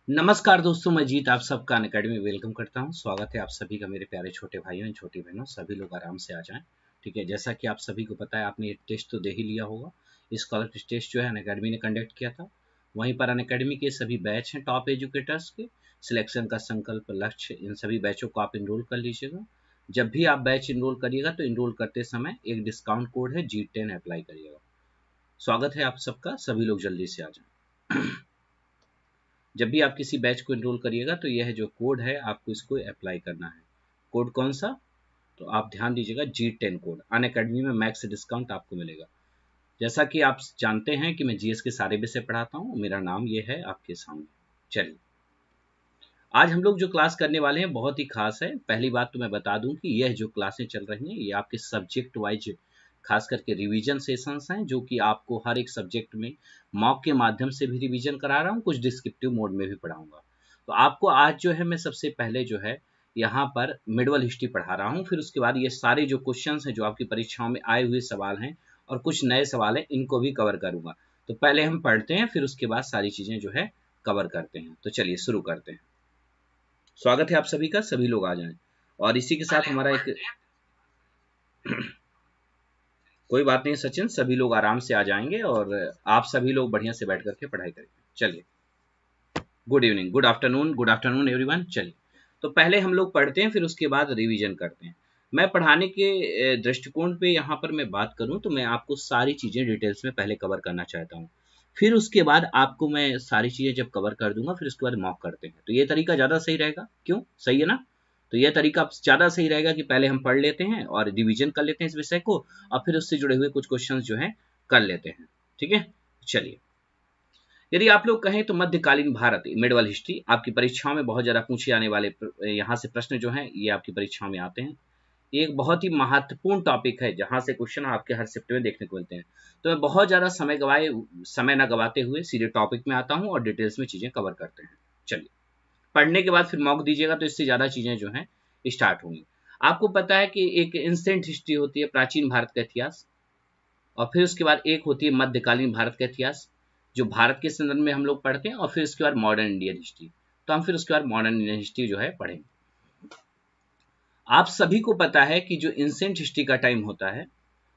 नमस्कार दोस्तों, मैं जीत आप सबका अनअकैडमी वेलकम करता हूं। स्वागत है आप सभी का मेरे प्यारे छोटे भाइयों एंड छोटी बहनों। सभी लोग आराम से आ जाएं। ठीक है, जैसा कि आप सभी को पता है, आपने ये टेस्ट तो दे ही लिया होगा। स्कॉलर टेस्ट जो है अनअकैडमी ने कंडक्ट किया था। वहीं पर अनअकैडमी के सभी बैच हैं टॉप एजुकेटर्स के। सिलेक्शन का संकल्प, लक्ष्य, इन सभी बैचों को आप इनरोल कर लीजिएगा। जब भी आप बैच इनरोल करिएगा तो इनरोल करते समय एक डिस्काउंट कोड है G10 अप्लाई करिएगा। स्वागत है आप सबका, सभी लोग जल्दी से आ जाएं। जब भी आप किसी बैच को इनरोल करिएगा तो यह जो कोड है आपको इसको अप्लाई करना है। कोड कौन सा? तो आप ध्यान दीजिएगा, G10 कोड। अनअकैडमी में मैक्स डिस्काउंट आपको मिलेगा। जैसा कि आप जानते हैं कि मैं जीएस के सारे विषय पढ़ाता हूँ। मेरा नाम ये है आपके सामने। चलिए, आज हम लोग जो क्लास करने वाले हैं बहुत ही खास है। पहली बात तो मैं बता दूं कि यह जो क्लासें चल रही हैं ये आपके सब्जेक्ट वाइज खास करके रिवीजन सेशंस हैं, जो कि आपको हर एक सब्जेक्ट में मॉक के माध्यम से भी रिवीजन करा रहा हूँ, कुछ डिस्क्रिप्टिव मोड में भी पढ़ाऊंगा। तो आपको आज जो है मैं सबसे पहले जो है यहाँ पर मिडवल हिस्ट्री पढ़ा रहा हूँ। फिर उसके बाद ये सारे जो क्वेश्चन हैं जो आपकी परीक्षाओं में आए हुए सवाल हैं और कुछ नए सवाल हैं, इनको भी कवर करूंगा। तो पहले हम पढ़ते हैं, फिर उसके बाद सारी चीजें जो है कवर करते हैं। तो चलिए शुरू करते हैं। स्वागत है आप सभी का, सभी लोग आ जाएं। और इसी के साथ हमारा एक कोई बात नहीं सचिन, सभी लोग आराम से आ जाएंगे और आप सभी लोग बढ़िया से बैठ करके पढ़ाई करेंगे। चलिए, good evening, good afternoon everyone. चलिए, तो पहले हम लोग पढ़ते हैं, फिर उसके बाद रिवीजन करते हैं। मैं पढ़ाने के दृष्टिकोण पे यहाँ पर मैं बात करूँ तो मैं आपको सारी चीज़ें डिटेल्स में पहले कवर करना चाहता हूँ। फिर उसके बाद आपको मैं सारी चीज़ें जब कवर कर दूंगा फिर उसके बाद मॉक करते हैं। तो ये तरीका ज़्यादा सही रहेगा, क्यों? सही है ना? तो यह तरीका ज़्यादा सही रहेगा कि पहले हम पढ़ लेते हैं और रिवीजन कर लेते हैं इस विषय को, और फिर उससे जुड़े हुए कुछ क्वेश्चन जो हैं कर लेते हैं। ठीक है, चलिए। यदि आप लोग कहें तो मध्यकालीन भारत मिडवल हिस्ट्री आपकी परीक्षाओं में बहुत ज़्यादा पूछे जाने वाले यहाँ से प्रश्न जो हैं ये आपकी परीक्षाओं में आते हैं। ये एक बहुत ही महत्वपूर्ण टॉपिक है जहाँ से क्वेश्चन आपके हर शिफ्ट में देखने को मिलते हैं। तो मैं बहुत ज़्यादा समय न गवाते हुए सीधे टॉपिक में आता हूँ और डिटेल्स में चीज़ें कवर करते हैं। चलिए, पढ़ने के बाद फिर मॉक दीजिएगा तो इससे ज़्यादा चीज़ें जो हैं स्टार्ट होंगी। आपको पता है कि एक इंस्टेंट हिस्ट्री होती है प्राचीन भारत का इतिहास, और फिर उसके बाद एक होती है मध्यकालीन भारत का इतिहास जो भारत के संदर्भ में हम लोग पढ़ते हैं, और फिर उसके बाद मॉडर्न इंडियन हिस्ट्री। तो हम फिर उसके बाद मॉडर्न इंडियन हिस्ट्री जो है पढ़ेंगे। आप सभी को पता है कि जो एंशिएंट हिस्ट्री का टाइम होता है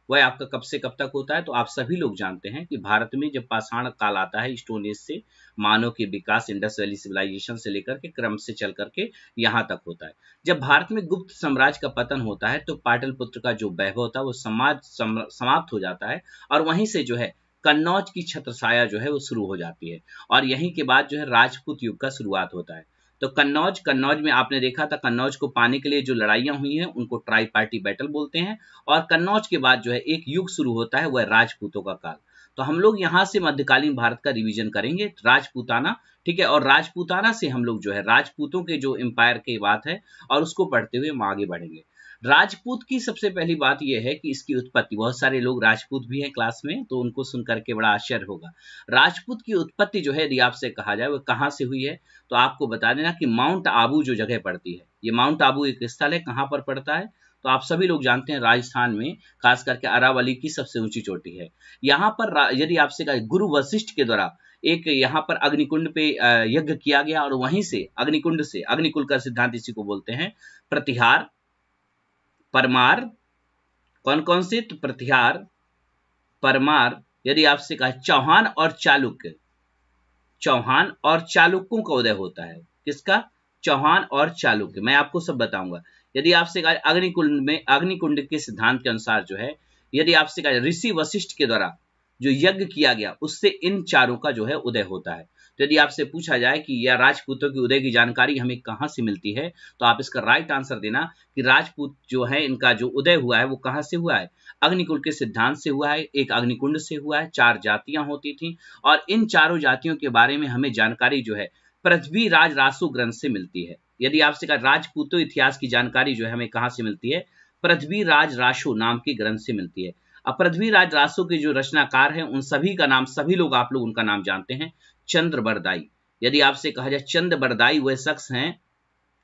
वह आपका कब से कब तक होता है। तो आप सभी लोग जानते हैं कि भारत में जब पाषाण काल आता है, स्टोन एज से मानव के विकास, इंडस वैली सिविलाइजेशन से लेकर के क्रम से चल करके यहाँ तक होता है। जब भारत में गुप्त साम्राज्य का पतन होता है तो पाटलिपुत्र का जो वैभव था वो समाप्त हो जाता है, और वहीं से जो है कन्नौज की छत्रछाया जो है वो शुरू हो जाती है, और यहीं के बाद जो है राजपूत युग का शुरुआत होता है। तो कन्नौज में आपने देखा था, कन्नौज को पाने के लिए जो लड़ाइयां हुई हैं उनको ट्राई पार्टी बैटल बोलते हैं। और कन्नौज के बाद जो है एक युग शुरू होता है, वह राजपूतों का काल। तो हम लोग यहाँ से मध्यकालीन भारत का रिवीजन करेंगे, राजपूताना। ठीक है, और राजपूताना से हम लोग जो है राजपूतों के जो एम्पायर की बात है और उसको पढ़ते हुए हम आगे बढ़ेंगे। राजपूत की सबसे पहली बात यह है कि इसकी उत्पत्ति, बहुत सारे लोग राजपूत भी हैं क्लास में तो उनको सुन करके बड़ा आश्चर्य होगा। राजपूत की उत्पत्ति जो है यदि आपसे कहा जाए वो कहाँ से हुई है, तो आपको बता देना कि माउंट आबू जो जगह पड़ती है, ये माउंट आबू एक स्थल है, कहाँ पर पड़ता है? तो आप सभी लोग जानते हैं राजस्थान में, खास करके अरावली की सबसे ऊंची चोटी है। यहाँ पर यदि आपसे कहा गुरु वशिष्ठ के द्वारा एक यहाँ पर अग्निकुंड पे यज्ञ किया गया, और वहीं से अग्निकुंड से, अग्निकुल का सिद्धांत इसी को बोलते हैं। प्रतिहार, परमार, कौन कौन से? तो प्रतिहार, परमार, यदि आपसे कहा चौहान और चालुक्य, चौहान और चालुक्यों का उदय होता है। किसका? चौहान और चालुक्य। मैं आपको सब बताऊंगा। यदि आपसे कहा अग्निकुंड में, अग्निकुंड के सिद्धांत के अनुसार जो है, यदि आपसे कहा ऋषि वशिष्ठ के द्वारा जो यज्ञ किया गया उससे इन चारों का जो है उदय होता है। तो यदि आपसे पूछा जाए कि यह राजपूतों के उदय की जानकारी हमें कहाँ से मिलती है, तो आप इसका राइट आंसर देना कि राजपूत जो है इनका जो उदय हुआ है वो कहाँ से हुआ है? अग्निकुल के सिद्धांत से हुआ है, एक अग्निकुंड से हुआ है। 4 जातियां होती थी, और इन चारों जातियों के बारे में हमें जानकारी जो है पृथ्वीराज रासो ग्रंथ से मिलती है। यदि आपसे कहा राजपूतों इतिहास की जानकारी जो है हमें कहाँ से मिलती है? पृथ्वीराज रासो नाम के ग्रंथ से मिलती है। अब पृथ्वीराज रासो के जो रचनाकार हैं उन सभी का नाम, सभी लोग आप लोग उनका नाम जानते हैं, चंद्रबरदाई। यदि आपसे कहा जाए चंद्रबरदाई वह शख्स हैं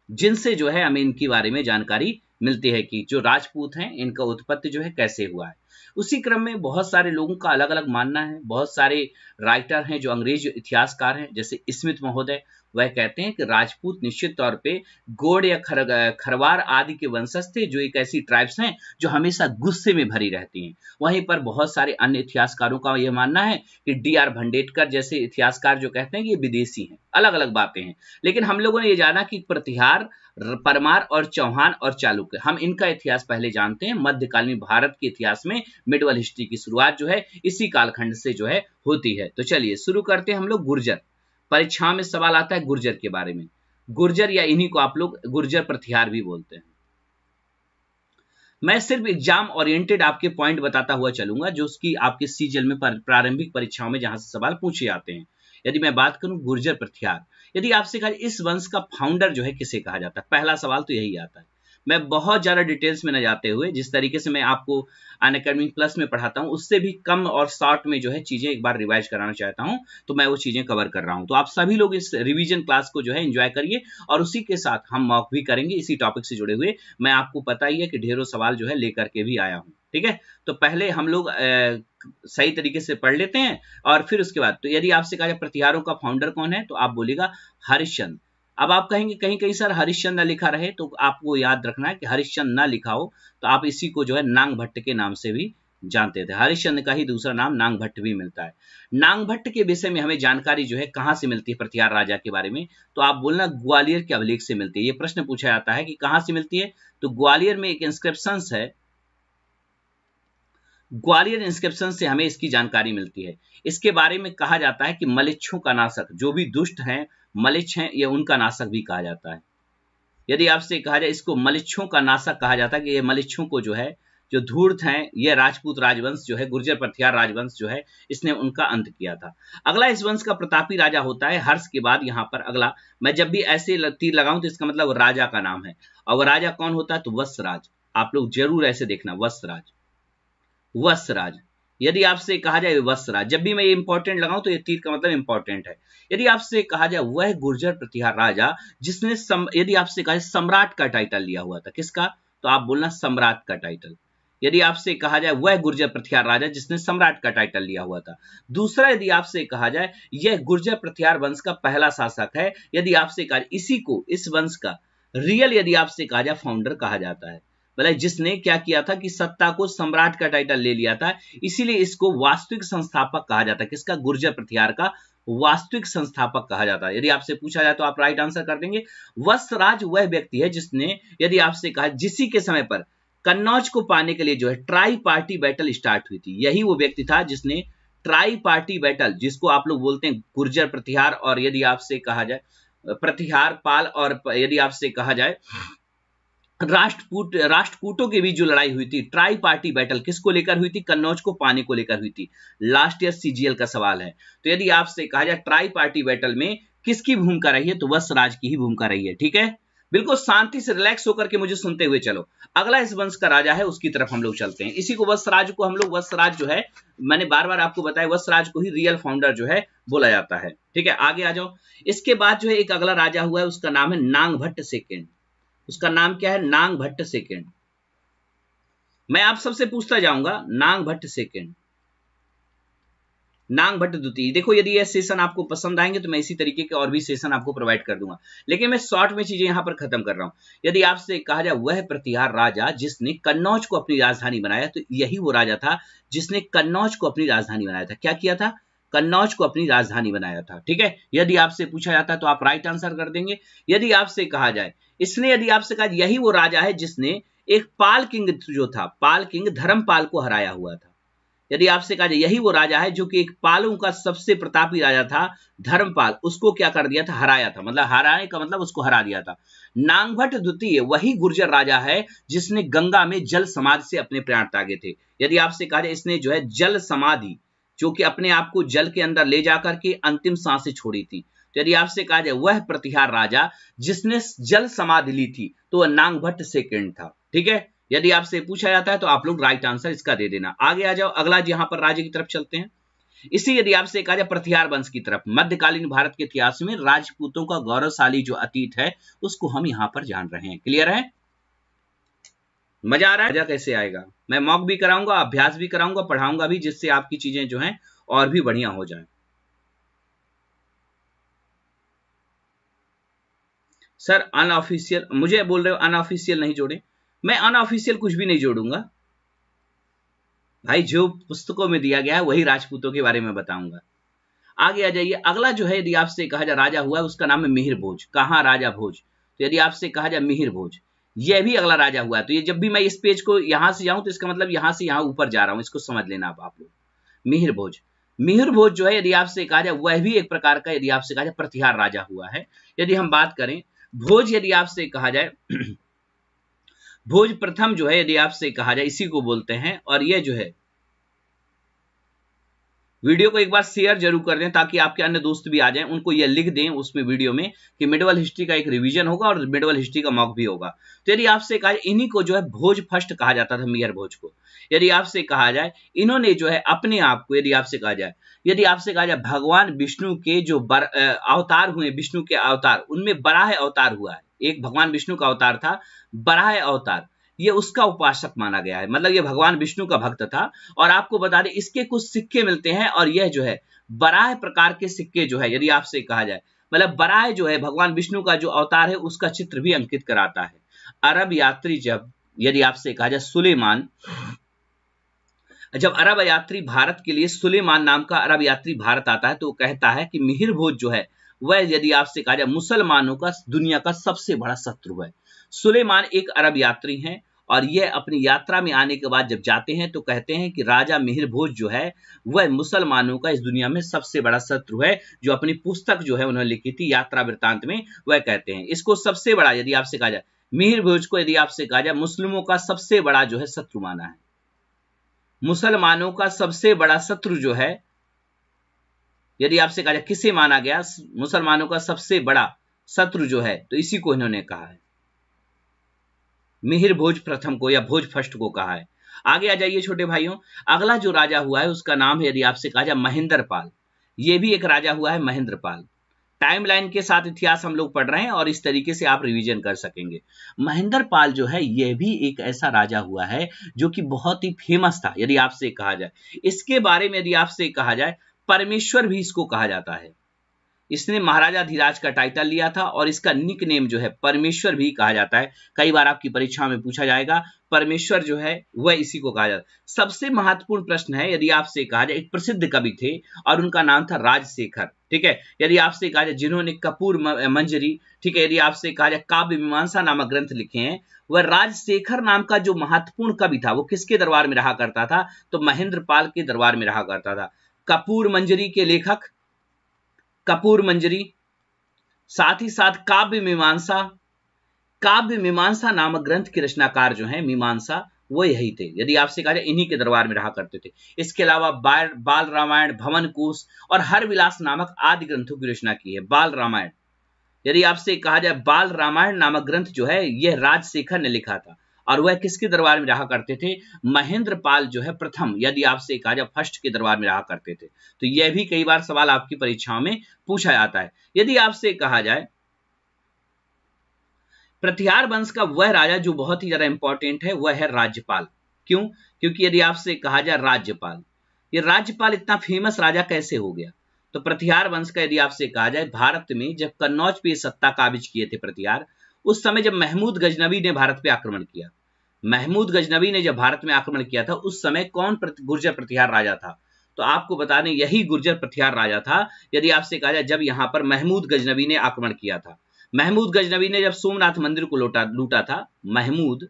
जिनसे जो है हमें इनके बारे में जानकारी मिलती है कि जो राजपूत हैं इनका उत्पत्ति जो है कैसे हुआ है। उसी क्रम में बहुत सारे लोगों का अलग अलग मानना है। बहुत सारे राइटर हैं जो अंग्रेज इतिहासकार हैं, जैसे स्मिथ महोदय, वह कहते हैं कि राजपूत निश्चित तौर पे गोंड या खरवार आदि के वंशज थे, जो एक ऐसी ट्राइब्स हैं जो हमेशा गुस्से में भरी रहती हैं। वहीं पर बहुत सारे अन्य इतिहासकारों का यह मानना है कि डी.आर. भंडेटकर जैसे इतिहासकार जो कहते हैं कि ये विदेशी हैं। अलग अलग बातें हैं, लेकिन हम लोगों ने ये जाना कि प्रतिहार, परमार और चौहान और चालुक्य, हम इनका इतिहास पहले जानते हैं। मध्यकालीन भारत के इतिहास में मिडवल हिस्ट्री की शुरुआत जो है इसी कालखंड से जो है होती है। तो चलिए शुरू करते हैं हम लोग गुर्जर। परीक्षा में सवाल आता है गुर्जर के बारे में। गुर्जर या इन्हीं को आप लोग गुर्जर प्रतिहार भी बोलते हैं। मैं सिर्फ एग्जाम ओरिएंटेड आपके पॉइंट बताता हुआ चलूंगा, जो उसकी आपके सीजीएल में प्रारंभिक परीक्षाओं में जहां से सवाल पूछे जाते हैं। यदि मैं बात करूं गुर्जर प्रतिहार, यदि आपसे कहा इस वंश का फाउंडर जो है किसे कहा जाता है, पहला सवाल तो यही आता है। मैं बहुत ज्यादा डिटेल्स में न जाते हुए, जिस तरीके से मैं आपको अनअकैडमी प्लस में पढ़ाता हूं उससे भी कम और शॉर्ट में जो है चीजें एक बार रिवाइज कराना चाहता हूं, तो मैं वो चीजें कवर कर रहा हूं। तो आप सभी लोग इस रिवीजन क्लास को जो है एंजॉय करिए, और उसी के साथ हम मॉक भी करेंगे इसी टॉपिक से जुड़े हुए। मैं आपको पता ही है कि ढेरों सवाल जो है लेकर के भी आया हूं। ठीक है, तो पहले हम लोग सही तरीके से पढ़ लेते हैं, और फिर उसके बाद तो यदि आपसे कहा जाए प्रतिहारों का फाउंडर कौन है, तो आप बोलेगा हरिश्चंद्र। अब आप कहेंगे कहीं कहीं सर हरिश्चंद्र न लिखा रहे, तो आपको याद रखना है कि हरिश्चंद्र न लिखा हो तो आप इसी को जो है नांग भट्ट के नाम से भी जानते थे। हरिश्चंद्र का ही दूसरा नाम नांग भट्ट भी मिलता है। नांग भट्ट के विषय में हमें जानकारी जो है कहां से मिलती है प्रतिहार राजा के बारे में, तो आप बोलना ग्वालियर के अभिलेख से मिलती है। ये प्रश्न पूछा जाता है कि कहां से मिलती है, तो ग्वालियर में एक इंस्क्रिप्शन है, ग्वालियर इंस्क्रिप्शन से हमें इसकी जानकारी मिलती है। इसके बारे में कहा जाता है कि मलेच्छों का नाशक, जो भी दुष्ट हैं मलेच्छ हैं, ये उनका नाशक भी कहा जाता है। यदि आपसे कहा जाए इसको मलेच्छों का नाशक कहा जाता है कि ये मलेच्छों को जो है, जो धूर्त हैं, ये राजपूत राजवंश जो है, गुर्जर प्रतिहार राजवंश जो है, इसने उनका अंत किया था। अगला इस वंश का प्रतापी राजा होता है हर्ष के बाद। यहाँ पर अगला, मैं जब भी ऐसे तीर लगाऊं तो इसका मतलब राजा का नाम है, और वो राजा कौन होता है, तो वत्सराज। आप लोग जरूर ऐसे देखना, वत्सराज, वत्सराज। यदि आपसे कहा जाए वत्सराज, जब भी मैं ये इंपॉर्टेंट लगाऊं तो ये तीर का मतलब इंपॉर्टेंट है। यदि आपसे कहा जाए वह गुर्जर प्रतिहार राजा जिसने यदि आपसे कहा जाए सम्राट का टाइटल लिया हुआ था, किसका, तो आप बोलना सम्राट का टाइटल। यदि आपसे कहा जाए वह गुर्जर प्रतिहार राजा जिसने सम्राट का टाइटल लिया हुआ था। दूसरा, यदि आपसे कहा जाए यह गुर्जर प्रतिहार वंश का पहला शासक है। यदि आपसे कहा इसी को, इस वंश का रियल यदि आपसे कहा जाए फाउंडर कहा जाता है, मतलब जिसने क्या किया था कि सत्ता को सम्राट का टाइटल ले लिया था, इसीलिए इसको वास्तविक संस्थापक कहा जाता है। किसका, गुर्जर प्रतिहार का वास्तविक संस्थापक कहा जाता है। यदि आपसे पूछा जाए तो आप राइट आंसर कर देंगे। वत्सराज वह व्यक्ति है जिसने, यदि आपसे कहा जिसी के समय पर कन्नौज को पाने के लिए जो है ट्राई पार्टी बैटल स्टार्ट हुई थी, यही वो व्यक्ति था जिसने ट्राई पार्टी बैटल, जिसको आप लोग बोलते हैं गुर्जर प्रतिहार, और यदि आपसे कहा जाए प्रतिहार पाल, और यदि आपसे कहा जाए राष्ट्रकूटों के बीच जो लड़ाई हुई थी, ट्राई पार्टी बैटल, किसको लेकर हुई थी, कन्नौज को पाने को लेकर हुई थी। लास्ट ईयर सीजीएल का सवाल है। तो यदि आपसे कहा जाए ट्राई पार्टी बैटल में किसकी भूमिका रही है, तो वत्सराज की ही भूमिका रही है। ठीक है, बिल्कुल शांति से रिलैक्स होकर के मुझे सुनते हुए चलो। अगला इस वंश का राजा है, उसकी तरफ हम लोग चलते हैं। इसी को वत्सराज को हम लोग, वत्सराज जो है, मैंने बार बार आपको बताया, वत्सराज को ही रियल फाउंडर जो है बोला जाता है। ठीक है, आगे आ जाओ। इसके बाद जो है एक अगला राजा हुआ है, उसका नाम है नांग भट्ट सेकेंड। उसका नाम क्या है, नांग भट्ट सेकेंड। मैं आप सबसे पूछता जाऊंगा, नांग भट्ट सेकेंड, नांग भट्ट द्वितीय। देखो यदि ये सेशन आपको पसंद आएंगे तो मैं इसी तरीके के और भी सेशन आपको प्रोवाइड कर दूंगा, लेकिन मैं शॉर्ट में चीजें यहां पर खत्म कर रहा हूं। यदि आपसे कहा जाए वह प्रतिहार राजा जिसने कन्नौज को अपनी राजधानी बनाया, तो यही वो राजा था जिसने कन्नौज को अपनी राजधानी बनाया था। क्या किया था, कन्नौज को अपनी राजधानी बनाया था। ठीक है, यदि आपसे पूछा जाता है तो आप राइट आंसर कर देंगे। यदि आपसे कहा जाए इसने, यदि आपसे कहा यही वो राजा है जिसने एक पाल किंग जो था, पाल किंग धर्मपाल को हराया हुआ था। यदि आपसे कहा जाए यही वो राजा है जो कि एक पालों का सबसे प्रतापी राजा था धर्मपाल, उसको क्या कर दिया था, हराया था। मतलब हराने का मतलब उसको हरा दिया था। नांगभट्ट द्वितीय वही गुर्जर राजा है जिसने गंगा में जल समाधि से अपने प्राण त्यागे थे। यदि आपसे कहा जाए इसने जो है जल समाधि, जो कि अपने आप को जल के अंदर ले जाकर के अंतिम सांसें छोड़ी थी, तो यदि आपसे कहा जाए वह प्रतिहार राजा जिसने जल समाधि ली थी, तो वह नांगभट्ट सेकेंड था। ठीक है, यदि आपसे पूछा जाता है तो आप लोग राइट आंसर इसका दे देना। आगे आ जाओ, अगला यहां पर राज्य की तरफ चलते हैं। इसी यदि आपसे कहा जाए प्रतिहार वंश की तरफ, मध्यकालीन भारत के इतिहास में राजपूतों का गौरवशाली जो अतीत है उसको हम यहां पर जान रहे हैं। क्लियर है, मजा आ रहा है? मजा कैसे आएगा? मैं मॉक भी कराऊंगा, अभ्यास भी कराऊंगा, पढ़ाऊंगा भी, जिससे आपकी चीजें जो हैं और भी बढ़िया हो जाए। सर अनऑफिशियल मुझे बोल रहे हो, अनऑफिशियल नहीं जोड़े? मैं अनऑफिशियल कुछ भी नहीं जोड़ूंगा भाई, जो पुस्तकों में दिया गया है वही राजपूतों के बारे में बताऊंगा। आगे आ जाइए। अगला जो है, यदि आपसे कहा जाए राजा हुआ है, उसका नाम है मिहिर भोज। कहाँ? राजा भोज। तो यदि आपसे कहा जाए मिहिर भोज, यह भी अगला राजा हुआ है। तो ये जब भी मैं इस पेज को यहां से जाऊं तो इसका मतलब यहां से यहां ऊपर जा रहा हूं, इसको समझ लेना आप लोग। मिहिर भोज, मिहिर भोज जो है, यदि आपसे कहा जाए, वह भी एक प्रकार का, यदि आपसे कहा जाए, प्रतिहार राजा हुआ है। यदि हम बात करें भोज, यदि आपसे कहा जाए भोज प्रथम जो है, यदि आपसे कहा जाए, इसी को बोलते हैं। और यह जो है, वीडियो को एक बार शेयर जरूर कर दें ताकि आपके अन्य दोस्त भी आ जाएं, उनको ये लिख दें उसमें वीडियो में कि मिडिवल हिस्ट्री का एक रिवीजन होगा और मिडिवल हिस्ट्री का मॉक भी होगा। तो यदि आपसे कहा जाए, इन्हीं को जो है भोज फर्स्ट कहा जाता था, मिहिर भोज को। यदि आपसे कहा जाए, इन्होंने जो है अपने आप को, यदि आपसे कहा जाए, भगवान विष्णु के जो अवतार हुए, विष्णु के अवतार, उनमें बराह अवतार हुआ है। एक भगवान विष्णु का अवतार था, बराह अवतार, ये उसका उपासक माना गया है। मतलब ये भगवान विष्णु का भक्त था। और आपको बता दें, इसके कुछ सिक्के मिलते हैं, और यह जो है बराह प्रकार के सिक्के जो है, यदि आपसे कहा जाए, मतलब बराह जो है भगवान विष्णु का जो अवतार है, उसका चित्र भी अंकित कराता है। अरब यात्री जब, यदि आपसे कहा जाए, सुलेमान, जब अरब यात्री भारत के लिए, सुलेमान नाम का अरब यात्री भारत आता है, तो वो कहता है कि मिहिर भोज जो है वह, यदि आपसे कहा जाए, मुसलमानों का दुनिया का सबसे बड़ा शत्रु है। सुलेमान एक अरब यात्री हैं, और यह अपनी यात्रा में आने के बाद जब जाते हैं तो कहते हैं कि राजा मिहिर भोज जो है वह मुसलमानों का इस दुनिया में सबसे बड़ा शत्रु है। जो अपनी पुस्तक जो है उन्होंने लिखी थी यात्रा वृत्तांत में, वह कहते हैं इसको सबसे बड़ा, यदि आपसे कहा जाए, मिहिर भोज को यदि आपसे कहा जाए, मुस्लिमों का सबसे बड़ा जो है शत्रु माना है। मुसलमानों का सबसे बड़ा शत्रु जो है, यदि आपसे कहा जाए किसे माना गया, मुसलमानों का सबसे बड़ा शत्रु जो है, तो इसी को इन्होंने कहा है, मिहिर भोज प्रथम को या भोज फर्स्ट को कहा है। आगे आ जाइए छोटे भाइयों। अगला जो राजा हुआ है उसका नाम है, यदि आपसे कहा जाए, महेंद्र पाल। ये भी एक राजा हुआ है, महेंद्र पाल। टाइमलाइन के साथ इतिहास हम लोग पढ़ रहे हैं और इस तरीके से आप रिवीजन कर सकेंगे। महेंद्र पाल जो है, यह भी एक ऐसा राजा हुआ है जो कि बहुत ही फेमस था। यदि आपसे कहा जाए, इसके बारे में यदि आपसे कहा जाए, परमेश्वर भी इसको कहा जाता है। इसने महाराजा धीराज का टाइटल लिया था और इसका निक नेम जो है परमेश्वर भी कहा जाता है। कई बार आपकी परीक्षा में पूछा जाएगा, परमेश्वर जो है वह इसी को कहा जाता है। सबसे महत्वपूर्ण प्रश्न है, यदि आपसे कहा जाए, एक प्रसिद्ध कवि थे और उनका नाम था राजशेखर। ठीक है, यदि आपसे कहा जाए, जिन्होंने कपूर मंजरी, ठीक है, यदि आपसे कहा जाए, काव्य मीमांसा नामक ग्रंथ लिखे हैं, वह राजशेखर नाम का जो महत्वपूर्ण कवि था, वो किसके दरबार में रहा करता था? तो महेंद्र पाल के दरबार में रहा करता था। कपूर मंजरी के लेखक कपूर मंजरी, साथ ही साथ काव्य मीमांसा नामक ग्रंथ के रचनाकार जो हैं, मीमांसा, वो यही थे। यदि आपसे कहा जाए, इन्हीं के दरबार में रहा करते थे। इसके अलावा बाल रामायण, भवन कोश और हर विलास नामक आदि ग्रंथों की रचना की है। बाल रामायण, यदि आपसे कहा जाए, बाल रामायण नामक ग्रंथ जो है यह राजशेखर ने लिखा था और वह किसके दरबार में रहा करते थे? महेंद्र पाल जो है प्रथम, यदि आपसे कहा जाए, फर्स्ट के दरबार में रहा करते थे। तो यह भी कई बार सवाल आपकी परीक्षाओं में पूछा जाता है। यदि आपसे कहा जाए, प्रतिहार वंश का वह राजा जो बहुत ही ज्यादा इंपॉर्टेंट है, वह है राज्यपाल। क्यों? क्योंकि यदि आपसे कहा जाए राज्यपाल, ये राज्यपाल इतना फेमस राजा कैसे हो गया? तो प्रतिहार वंश का यदि आपसे कहा जाए, भारत में जब कन्नौज पे सत्ता काबिज किए थे प्रतिहार, उस समय जब महमूद गजनवी ने भारत पे आक्रमण किया, महमूद गजनवी ने जब भारत में आक्रमण किया था, उस समय कौन गुर्जर प्रतिहार राजा था? तो आपको बता दें, यही गुर्जर प्रतिहार राजा था। यदि आपसे कहा जाए, जब यहां पर महमूद गजनवी ने आक्रमण किया था, महमूद गजनवी ने जब सोमनाथ मंदिर को लूटा था, महमूद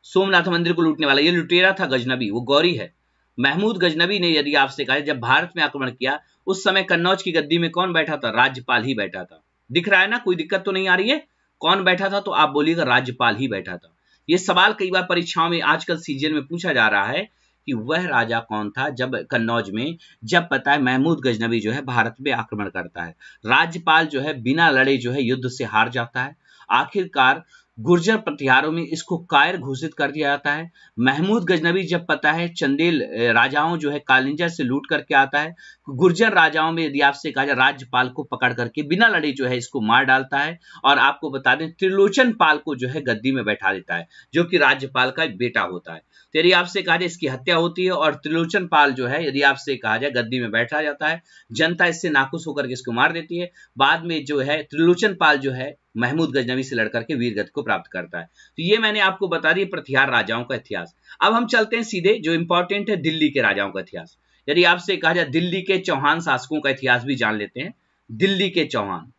सोमनाथ मंदिर को लूटने वाला, ये लुटेरा था गजनवी, वो गौरी है। महमूद गजनवी ने, यदि आपसे कहा, जब भारत में आक्रमण किया, उस समय कन्नौज की गद्दी में कौन बैठा था? राज्यपाल ही बैठा था। दिख रहा है ना, कोई दिक्कत तो नहीं आ रही है? कौन बैठा था? तो आप बोलिएगा राज्यपाल ही बैठा था। ये सवाल कई बार परीक्षाओं में आजकल सीजन में पूछा जा रहा है कि वह राजा कौन था जब कन्नौज में, जब पता है महमूद गजनवी जो है भारत में आक्रमण करता है, राज्यपाल जो है बिना लड़े जो है युद्ध से हार जाता है। आखिरकार गुर्जर प्रतिहारों में इसको कायर घोषित कर दिया जाता है। महमूद गजनवी जब पता है चंदेल राजाओं जो है कालिंजर से लूट करके आता है, गुर्जर राजाओं में यदि आपसे कहा जाए राज्यपाल को पकड़ करके बिना लड़े जो है इसको मार डालता है, और आपको बता दें त्रिलोचन पाल को जो है गद्दी में बैठा देता है, जो कि राज्यपाल का बेटा होता है। तो यदि आपसे कहा जाए इसकी हत्या होती है और त्रिलोचन पाल जो है यदि आपसे कहा जाए गद्दी में बैठा जाता है, जनता इससे नाखुश होकर के इसको मार देती है। बाद में जो है त्रिलोचन पाल जो है महमूद गजनवी से लड़कर के वीर गति को प्राप्त करता है। तो ये मैंने आपको बता दी प्रतिहार राजाओं का इतिहास। अब हम चलते हैं सीधे जो इंपॉर्टेंट है दिल्ली के राजाओं का इतिहास। यदि आपसे कहा जाए दिल्ली के चौहान शासकों का इतिहास भी जान लेते हैं। दिल्ली के चौहान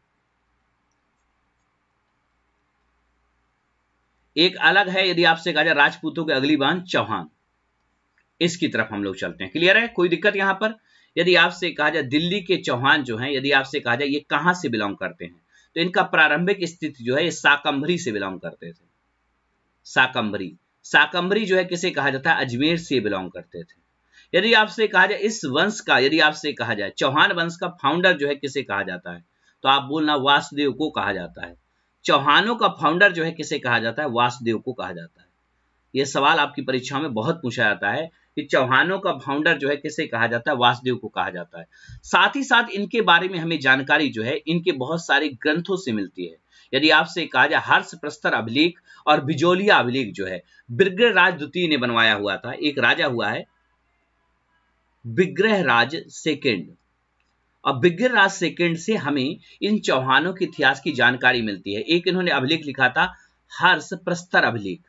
एक अलग है, यदि आपसे कहा जाए राजपूतों के अगली बान चौहान, इसकी तरफ हम लोग चलते हैं। क्लियर है, कोई दिक्कत यहां पर? यदि आपसे कहा जाए दिल्ली के चौहान जो हैं, यदि आपसे कहा जाए ये कहां से बिलोंग करते हैं, तो इनका प्रारंभिक स्थिति जो है ये साकंभरी से बिलोंग करते थे। साकंभरी, साकंभरी जो है किसे कहा जाता है, अजमेर से बिलोंग करते थे। यदि आपसे कहा जाए इस वंश का, यदि आपसे कहा जाए चौहान वंश का फाउंडर जो है किसे कहा जाता है, तो आप बोलना वासुदेव को कहा जाता है। चौहानों का फाउंडर जो है किसे कहा जाता है, वासुदेव को कहा जाता है। यह सवाल आपकी परीक्षा में बहुत पूछा जाता है कि चौहानों का फाउंडर जो है किसे कहा जाता है, वासुदेव को कहा जाता है। साथ ही साथ इनके बारे में हमें जानकारी जो है इनके बहुत सारे ग्रंथों से मिलती है। यदि आपसे कहा जाए हर्ष प्रस्तर अभिलेख और बिजोलिया अभिलेख जो है विग्रहराज द्वितीय ने बनवाया हुआ था। एक राजा हुआ है विग्रहराज सेकंड, और विग्रहराज सेकंड से हमें इन चौहानों के इतिहास की जानकारी मिलती है। एक इन्होंने अभिलेख लिखा था हर्ष प्रस्तर अभिलेख,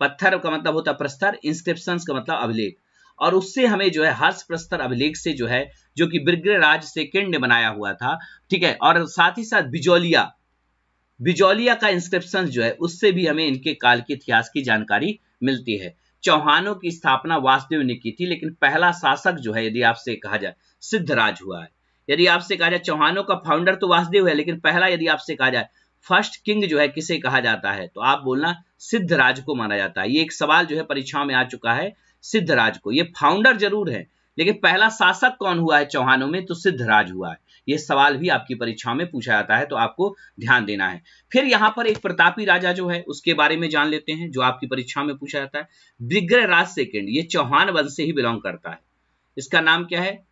पत्थर का मतलब होता है प्रस्तर, इंस्क्रिप्शंस का मतलब अभिलेख, और उससे हमें जो है हर्ष प्रस्तर अभिलेख से जो है जो कि विग्रहराज सेकंड ने बनाया हुआ था, ठीक है, और साथ ही साथ बिजोलिया, बिजोलिया का इंस्क्रिप्शन जो है उससे भी हमें इनके काल के इतिहास की जानकारी मिलती है। चौहानों की स्थापना वासुदेव ने की थी, लेकिन पहला शासक जो है यदि आपसे कहा जाए सिद्धराज हुआ है। यदि आपसे कहा जाए चौहानों का फाउंडर तो वासुदेव है, लेकिन पहला यदि आपसे कहा जाए फर्स्ट किंग जो है किसे कहा जाता है, तो आप बोलना सिद्धराज को माना जाता है। ये एक सवाल जो है परीक्षाओं में आ चुका है, सिद्धराज को। ये फाउंडर जरूर है, लेकिन पहला शासक कौन हुआ है चौहानों में, तो सिद्धराज हुआ है। ये सवाल भी आपकी परीक्षा में पूछा जाता है, तो आपको ध्यान देना है। फिर यहाँ पर एक प्रतापी राजा जो है उसके बारे में जान लेते हैं, जो आपकी परीक्षा में पूछा जाता है। विग्रहराज सेकंड, ये चौहान वंश से ही बिलोंग करता है। इसका नाम क्या है,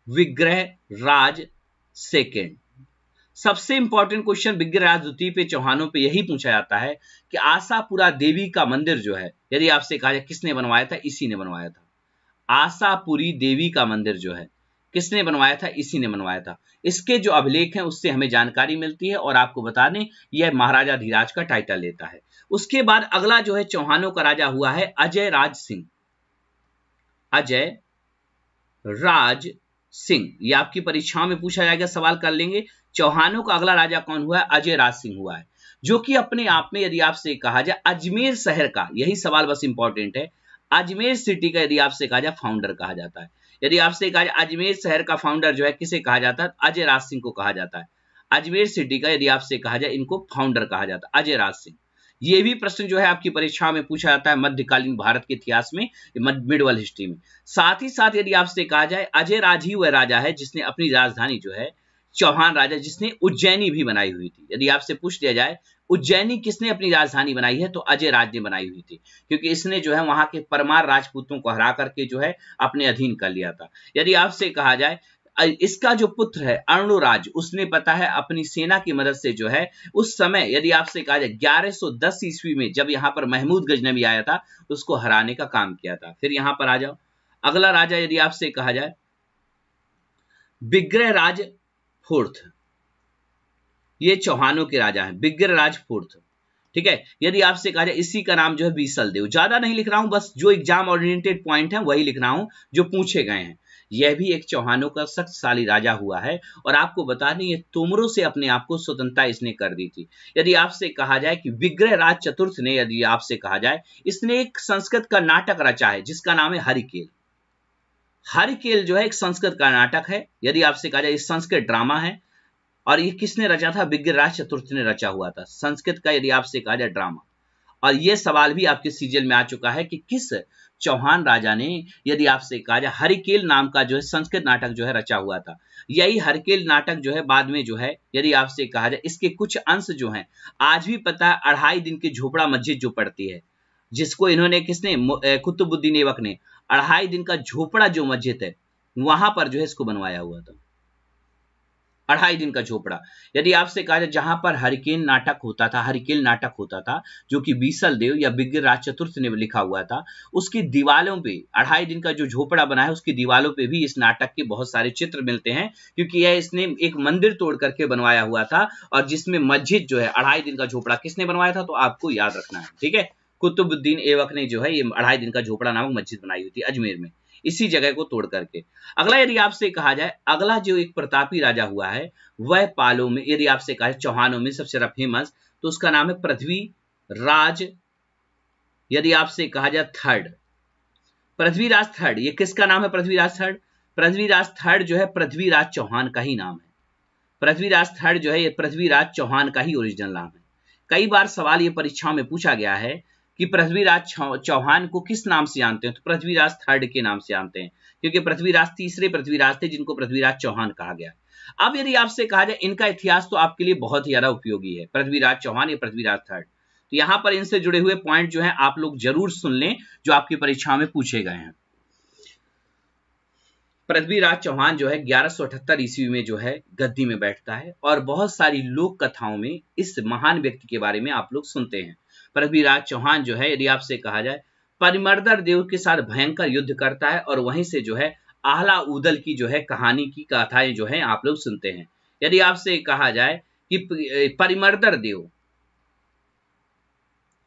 विग्रहराज सेकंड। सबसे इंपॉर्टेंट क्वेश्चन विग्रहराज द्वितीय पे चौहानों पे यही पूछा जाता है कि आशापुरा देवी का मंदिर जो है यदि आपसे कहा जाए किसने बनवाया था, इसी ने बनवाया था। आशापुरी देवी का मंदिर जो है किसने बनवाया था, इसी ने बनवाया था। इसके जो अभिलेख हैं उससे हमें जानकारी मिलती है, और आपको बता दें यह महाराजा धीराज का टाइटल लेता है। उसके बाद अगला जो है चौहानों का राजा हुआ है अजय राज सिंह। अजय राज सिंह, ये आपकी परीक्षा में पूछा जाएगा, सवाल कर लेंगे। चौहानों का अगला राजा कौन हुआ है, अजय राज सिंह हुआ है, जो कि अपने आप में यदि आपसे कहा जाए अजमेर शहर का, यही सवाल बस इंपॉर्टेंट है, अजमेर सिटी का यदि आपसे कहा जाए फाउंडर कहा जाता है। यदि आपसे कहा जाए अजमेर शहर का फाउंडर जो है किसे कहा जाता है, अजय राज सिंह को कहा जाता है। अजमेर सिटी का यदि आपसे कहा जाए इनको फाउंडर कहा जाता है, अजय राज सिंह। ये भी प्रश्न जो है आपकी परीक्षा में पूछा जाता है मध्यकालीन भारत के इतिहास में, मिडवल हिस्ट्री में। साथ ही साथ यदि आपसे कहा जाए अजय राज ही वह राजा है जिसने अपनी राजधानी जो है, चौहान राजा जिसने उज्जैनी भी बनाई हुई थी। यदि आपसे पूछ दिया जाए उज्जैनी किसने अपनी राजधानी बनाई है, तो अजय राज ने बनाई हुई थी, क्योंकि इसने जो है वहां के परमार राजपूतों को हरा करके जो है अपने अधीन कर लिया था। यदि आपसे कहा जाए इसका जो पुत्र है अर्णोराज, उसने पता है अपनी सेना की मदद से जो है उस समय यदि आपसे कहा जाए 1110 ईस्वी में जब यहाँ पर महमूद गजनवी आया था उसको हराने का काम किया था। फिर यहाँ पर आ जाओ, अगला राजा यदि आपसे कहा जाए विग्रहराज फोर्थ, ये चौहानों के राजा हैं, विग्रहराज फोर्थ, ठीक है। यदि आपसे कहा जाए इसी का नाम जो है बीसल देव, ज्यादा नहीं लिख रहा हूं, बस जो एग्जाम ओरिएंटेड पॉइंट है वही लिख रहा हूं जो पूछे गए हैं। यह भी एक चौहानों का शक्तिशाली राजा हुआ है, और आपको बता दें ये तोमरों से अपने आप को स्वतंत्रता इसने कर दी थी। यदि आपसे कहा जाए कि विग्रहराज चतुर्थ ने, यदि आपसे कहा जाए इसने एक संस्कृत का नाटक रचा है जिसका नाम है हरिकेल। हरिकेल जो है एक संस्कृत का नाटक है, यदि आपसे कहा जाए संस्कृत ड्रामा है, और ये किसने रचा था, विग्रहराज चतुर्थ ने रचा हुआ था, संस्कृत का यदि आपसे कहा जाए ड्रामा। और ये सवाल भी आपके सीजन में आ चुका है कि किस चौहान राजा ने, यदि आपसे कहा जाए, हरिकेल नाम का जो है संस्कृत नाटक जो है रचा हुआ था। यही हरिकेल नाटक जो है बाद में जो है, यदि आपसे कहा जाए, इसके कुछ अंश जो हैं आज भी पता है, 2.5 दिन की झोपड़ा मस्जिद जो पड़ती है, जिसको इन्होंने किसने, कुतुबुद्दीन ऐबक ने 2.5 दिन का झोपड़ा जो मस्जिद है वहां पर जो है इसको बनवाया हुआ था। 2.5 दिन का झोपड़ा। यदि आपसे कहा जाए जहां पर हरिकेन नाटक होता था, हरिकेल नाटक होता था, जो कि बीसल देव या विग्रहराज चतुर्थ ने लिखा हुआ था, उसकी दीवालों पे 2.5 दिन का जो झोपड़ा बना है उसकी दीवालों पे भी इस नाटक के बहुत सारे चित्र मिलते हैं, क्योंकि यह इसने एक मंदिर तोड़ करके बनवाया हुआ था, और जिसमें मस्जिद जो है 2.5 दिन का झोपड़ा किसने बनवाया था, तो आपको याद रखना है। ठीक है, कुतुबुद्दीन ऐबक ने जो है ये 2.5 दिन का झोपड़ा नामक मस्जिद बनाई हुई थी अजमेर में, इसी जगह को तोड़ करके। अगला यदि आपसे कहा जाए, अगला जो एक प्रतापी राजा हुआ है वह पालों में, यदि आपसे कहा जाए चौहानों में सबसे ज्यादा फेमस, तो उसका नाम है पृथ्वीराज, यदि आपसे कहा जाए थर्ड, पृथ्वीराज थर्ड। ये किसका नाम है पृथ्वीराज थर्ड? पृथ्वीराज थर्ड जो है पृथ्वीराज चौहान का ही नाम है। पृथ्वीराज थर्ड जो है ये पृथ्वीराज चौहान का ही ओरिजिनल नाम है। कई बार सवाल ये परीक्षाओं में पूछा गया है कि पृथ्वीराज चौहान को किस नाम से जानते हैं, तो पृथ्वीराज थर्ड के नाम से जानते हैं, क्योंकि पृथ्वीराज तीसरे पृथ्वीराज थे जिनको पृथ्वीराज चौहान कहा गया। अब यदि आपसे कहा जाए इनका इतिहास तो आपके लिए बहुत ही ज्यादा उपयोगी है, पृथ्वीराज चौहान या पृथ्वीराज थर्ड, तो यहां पर इनसे जुड़े हुए पॉइंट जो है आप लोग जरूर सुन लें, जो आपकी परीक्षा में पूछे गए हैं। पृथ्वीराज चौहान जो है 1178 ईस्वी में जो है गद्दी में बैठता है, और बहुत सारी लोक कथाओं में इस महान व्यक्ति के बारे में आप लोग सुनते हैं। पृथ्वीराज चौहान जो है, यदि आपसे कहा जाए, परिमर्दर देव के साथ भयंकर युद्ध करता है, और वहीं से जो है आहला उदल की जो है कहानी की कथाएं जो है आप लोग सुनते हैं। यदि आपसे कहा जाए कि परिमर्दर देव,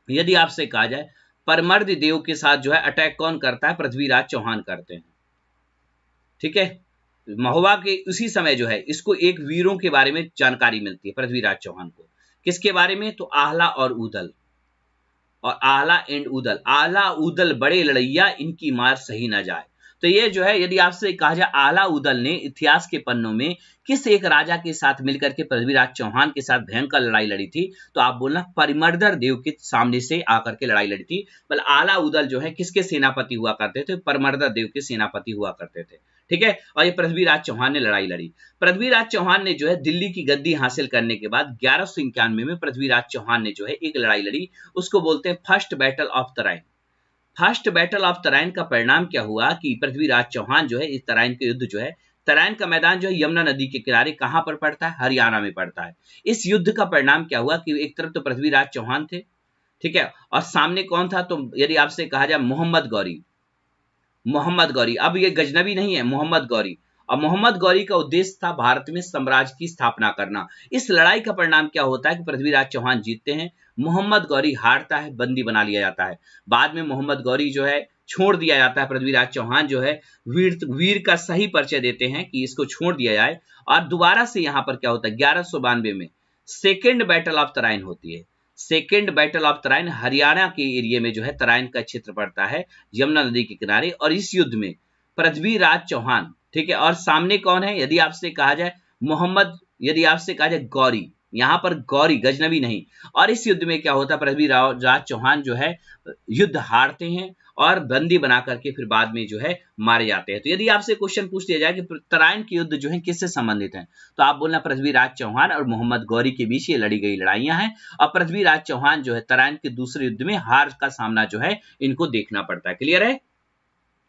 यदि आपसे कहा जाए परमर्द देव के साथ जो है अटैक कौन करता है, पृथ्वीराज चौहान करते हैं। ठीक है, महुआ के उसी समय जो है इसको एक वीरों के बारे में जानकारी मिलती है पृथ्वीराज चौहान को। किसके बारे में, तो आहला और उदल, और आला एंड उदल, आला उदल बड़े लड़ैया, इनकी मार सही ना जाए। तो ये जो है, यदि आपसे कहा जाए आला उदल ने इतिहास के पन्नों में किस एक राजा के साथ मिलकर के पृथ्वीराज चौहान के साथ भयंकर लड़ाई लड़ी थी, तो आप बोलना परिमर्दर देव के सामने से आकर के लड़ाई लड़ी थी। मतलब आला उदल जो है किसके सेनापति हुआ करते थे, परमर्दर देव के सेनापति हुआ करते थे। ठीक है, और ये पृथ्वीराज चौहान ने लड़ाई लड़ी। पृथ्वीराज चौहान ने जो है दिल्ली की गद्दी हासिल करने के बाद 1191 में पृथ्वीराज चौहान ने जो है एक लड़ाई लड़ी, उसको बोलते हैं first battle of Tarain. First battle of Tarain का परिणाम क्या हुआ कि पृथ्वीराज चौहान जो है इस तराइन के युद्ध जो है, तराइन का मैदान जो है यमुना नदी के किनारे कहां पर पड़ता है, हरियाणा में पड़ता है। इस युद्ध का परिणाम क्या हुआ कि एक तरफ तो पृथ्वीराज चौहान थे, ठीक है, और सामने कौन था, तो यदि आपसे कहा जाए मोहम्मद गौरी, मोहम्मद गौरी, अब ये गजनबी नहीं है, मोहम्मद गौरी। और मोहम्मद गौरी का उद्देश्य था भारत में साम्राज्य की स्थापना करना। इस लड़ाई का परिणाम क्या होता है कि पृथ्वीराज चौहान जीतते हैं, मोहम्मद गौरी हारता है, बंदी बना लिया जाता है। बाद में मोहम्मद गौरी जो है छोड़ दिया जाता है, पृथ्वीराज चौहान जो है वीर का सही परिचय देते हैं कि इसको छोड़ दिया जाए, और दोबारा से यहां पर क्या होता है, 1192 में सेकेंड बैटल ऑफ तराइन होती है। Second battle of Tarain Haryana के एरिया में जो है तराइन का क्षेत्र पड़ता है यमुना नदी के किनारे, और इस युद्ध में पृथ्वीराज चौहान, ठीक है, और सामने कौन है, यदि आपसे कहा जाए मोहम्मद, यदि आपसे कहा जाए गौरी, यहां पर गौरी गजनबी नहीं। और इस युद्ध में क्या होता है, पृथ्वीराज चौहान जो है युद्ध हारते हैं और बंदी बना करके फिर बाद में जो है मारे जाते हैं। तो यदि आपसे क्वेश्चन पूछ लिया जाए कि तराइन के युद्ध जो है किससे संबंधित है, तो आप बोलना पृथ्वीराज चौहान और मोहम्मद गौरी के बीच ये लड़ी गई लड़ाइयां हैं, और पृथ्वीराज चौहान जो है तराइन के दूसरे युद्ध में हार का सामना जो है इनको देखना पड़ता है। क्लियर है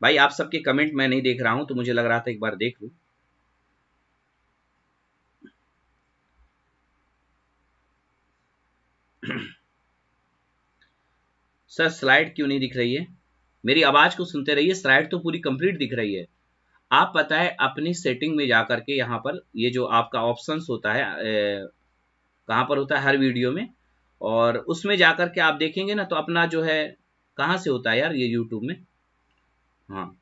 भाई? आप सबके कमेंट मैं नहीं देख रहा हूं, तो मुझे लग रहा था एक बार देख लूं। सर स्लाइड क्यों नहीं दिख रही है? मेरी आवाज को सुनते रहिए, स्लाइड तो पूरी कंप्लीट दिख रही है। आप पता है अपनी सेटिंग में जाकर के यहाँ पर ये जो आपका ऑप्शंस होता है, कहाँ पर होता है, हर वीडियो में, और उसमें जाकर के आप देखेंगे ना, तो अपना जो है कहाँ से होता है यार, ये यूट्यूब में, हाँ,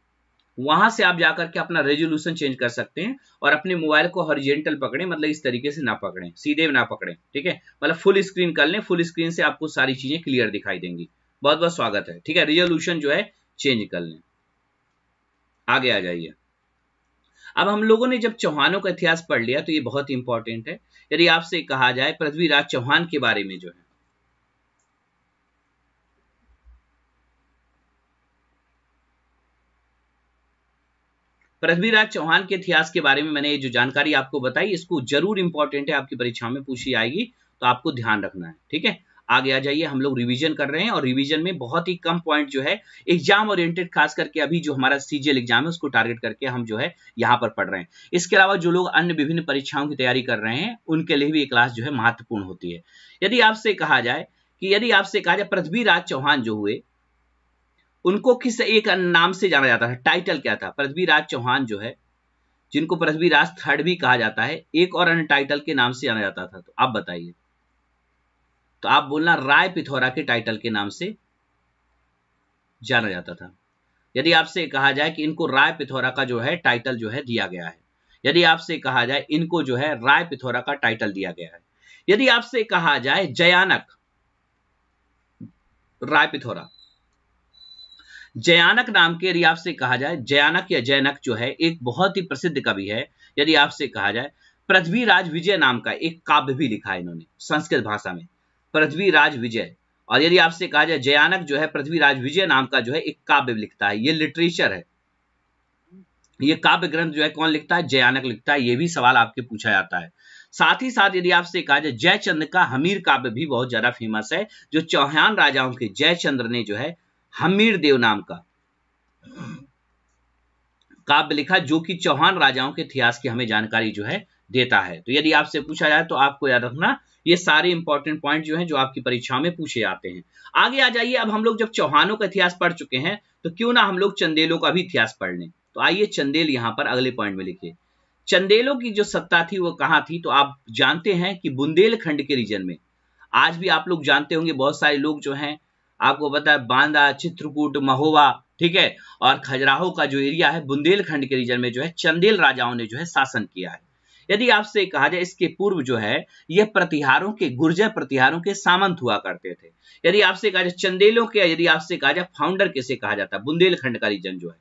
वहां से आप जाकर के अपना रेजोल्यूशन चेंज कर सकते हैं, और अपने मोबाइल को हॉरिजॉन्टल पकड़ें, मतलब इस तरीके से ना पकड़ें, सीधे ना पकड़ें, ठीक है, मतलब फुल स्क्रीन कर लें, फुल स्क्रीन से आपको सारी चीजें क्लियर दिखाई देंगी। बहुत बहुत स्वागत है, ठीक है, रेजोल्यूशन जो है चेंज कर लें। आगे आ जाइए। अब हम लोगों ने जब चौहानों का इतिहास पढ़ लिया, तो ये बहुत इंपॉर्टेंट है। यदि आपसे कहा जाए पृथ्वीराज चौहान के बारे में जो है, पृथ्वीराज चौहान के इतिहास के बारे में मैंने ये जो जानकारी आपको बताई, इसको जरूर इंपॉर्टेंट है, आपकी परीक्षा में पूछी आएगी, तो आपको ध्यान रखना है। ठीक है, आगे आ जाइए, हम लोग रिवीजन कर रहे हैं और रिवीजन में बहुत ही कम पॉइंट जो है एग्जाम ओरिएंटेड, खास करके अभी जो हमारा सीजीएल एग्जाम है उसको टारगेट करके हम जो है यहाँ पर पढ़ रहे हैं। इसके अलावा जो लोग अन्य विभिन्न परीक्षाओं की तैयारी कर रहे हैं उनके लिए भी ये क्लास जो है महत्वपूर्ण होती है। यदि आपसे कहा जाए पृथ्वीराज चौहान जो हुए उनको किस एक नाम से जाना जाता था, टाइटल क्या था? पृथ्वीराज चौहान जो है, जिनको पृथ्वीराज थर्ड भी कहा जाता है, एक और अन्य टाइटल के नाम से जाना जाता था, तो आप बताइए। तो आप बोलना राय पिथौरा के टाइटल के नाम से जाना जाता था। यदि आपसे कहा जाए कि इनको राय पिथौरा का जो है टाइटल जो है दिया गया है, यदि आपसे कहा जाए इनको जो है राय पिथौरा का टाइटल दिया गया है, यदि आपसे कहा जाए जयानक, राय पिथौरा जयानक नाम के, यदि आपसे कहा जाए जयानक या जैनक जो है एक बहुत ही प्रसिद्ध कवि है, यदि आपसे कहा जाए पृथ्वीराज विजय नाम का एक काव्य भी लिखा है इन्होंने संस्कृत भाषा में, पृथ्वीराज विजय। और यदि आपसे कहा जाए जयानक जो है पृथ्वीराज विजय नाम का जो है एक काव्य लिखता है, ये लिटरेचर है, ये काव्य ग्रंथ जो है कौन लिखता है? जयानक लिखता है। ये भी सवाल आपके पूछा जाता है। साथ ही साथ यदि आपसे कहा जाए जयचंद्र का हमीर काव्य भी बहुत ज्यादा फेमस है, जो चौहान राजाओं के जयचंद्र ने जो है हमीर देव नाम का काव्य लिखा, जो कि चौहान राजाओं के इतिहास की हमें जानकारी जो है देता है। तो यदि आपसे पूछा जाए तो आपको याद रखना ये सारे इंपॉर्टेंट पॉइंट जो हैं जो आपकी परीक्षा में पूछे जाते हैं। आगे आ जाइए, अब हम लोग जब चौहानों का इतिहास पढ़ चुके हैं तो क्यों ना हम लोग चंदेलों का भी इतिहास पढ़ लें। तो आइए चंदेल यहां पर अगले पॉइंट में लिखिए। चंदेलों की जो सत्ता थी वो कहां थी? तो आप जानते हैं कि बुंदेलखंड के रीजन में, आज भी आप लोग जानते होंगे बहुत सारे लोग जो हैं, आपको पता है बांदा, चित्रकूट, महोबा, ठीक है, और खजुराहो का जो एरिया है बुंदेलखंड के रीजन में जो है चंदेल राजाओं ने जो है शासन किया है। यदि आपसे कहा जाए इसके पूर्व जो है ये प्रतिहारों के, गुर्जर प्रतिहारों के सामंत हुआ करते थे। यदि आपसे कहा जाए चंदेलों के, यदि आपसे कहा जाए फाउंडर किसे कहा जाता है, बुंदेलखंड का रीजन जो है,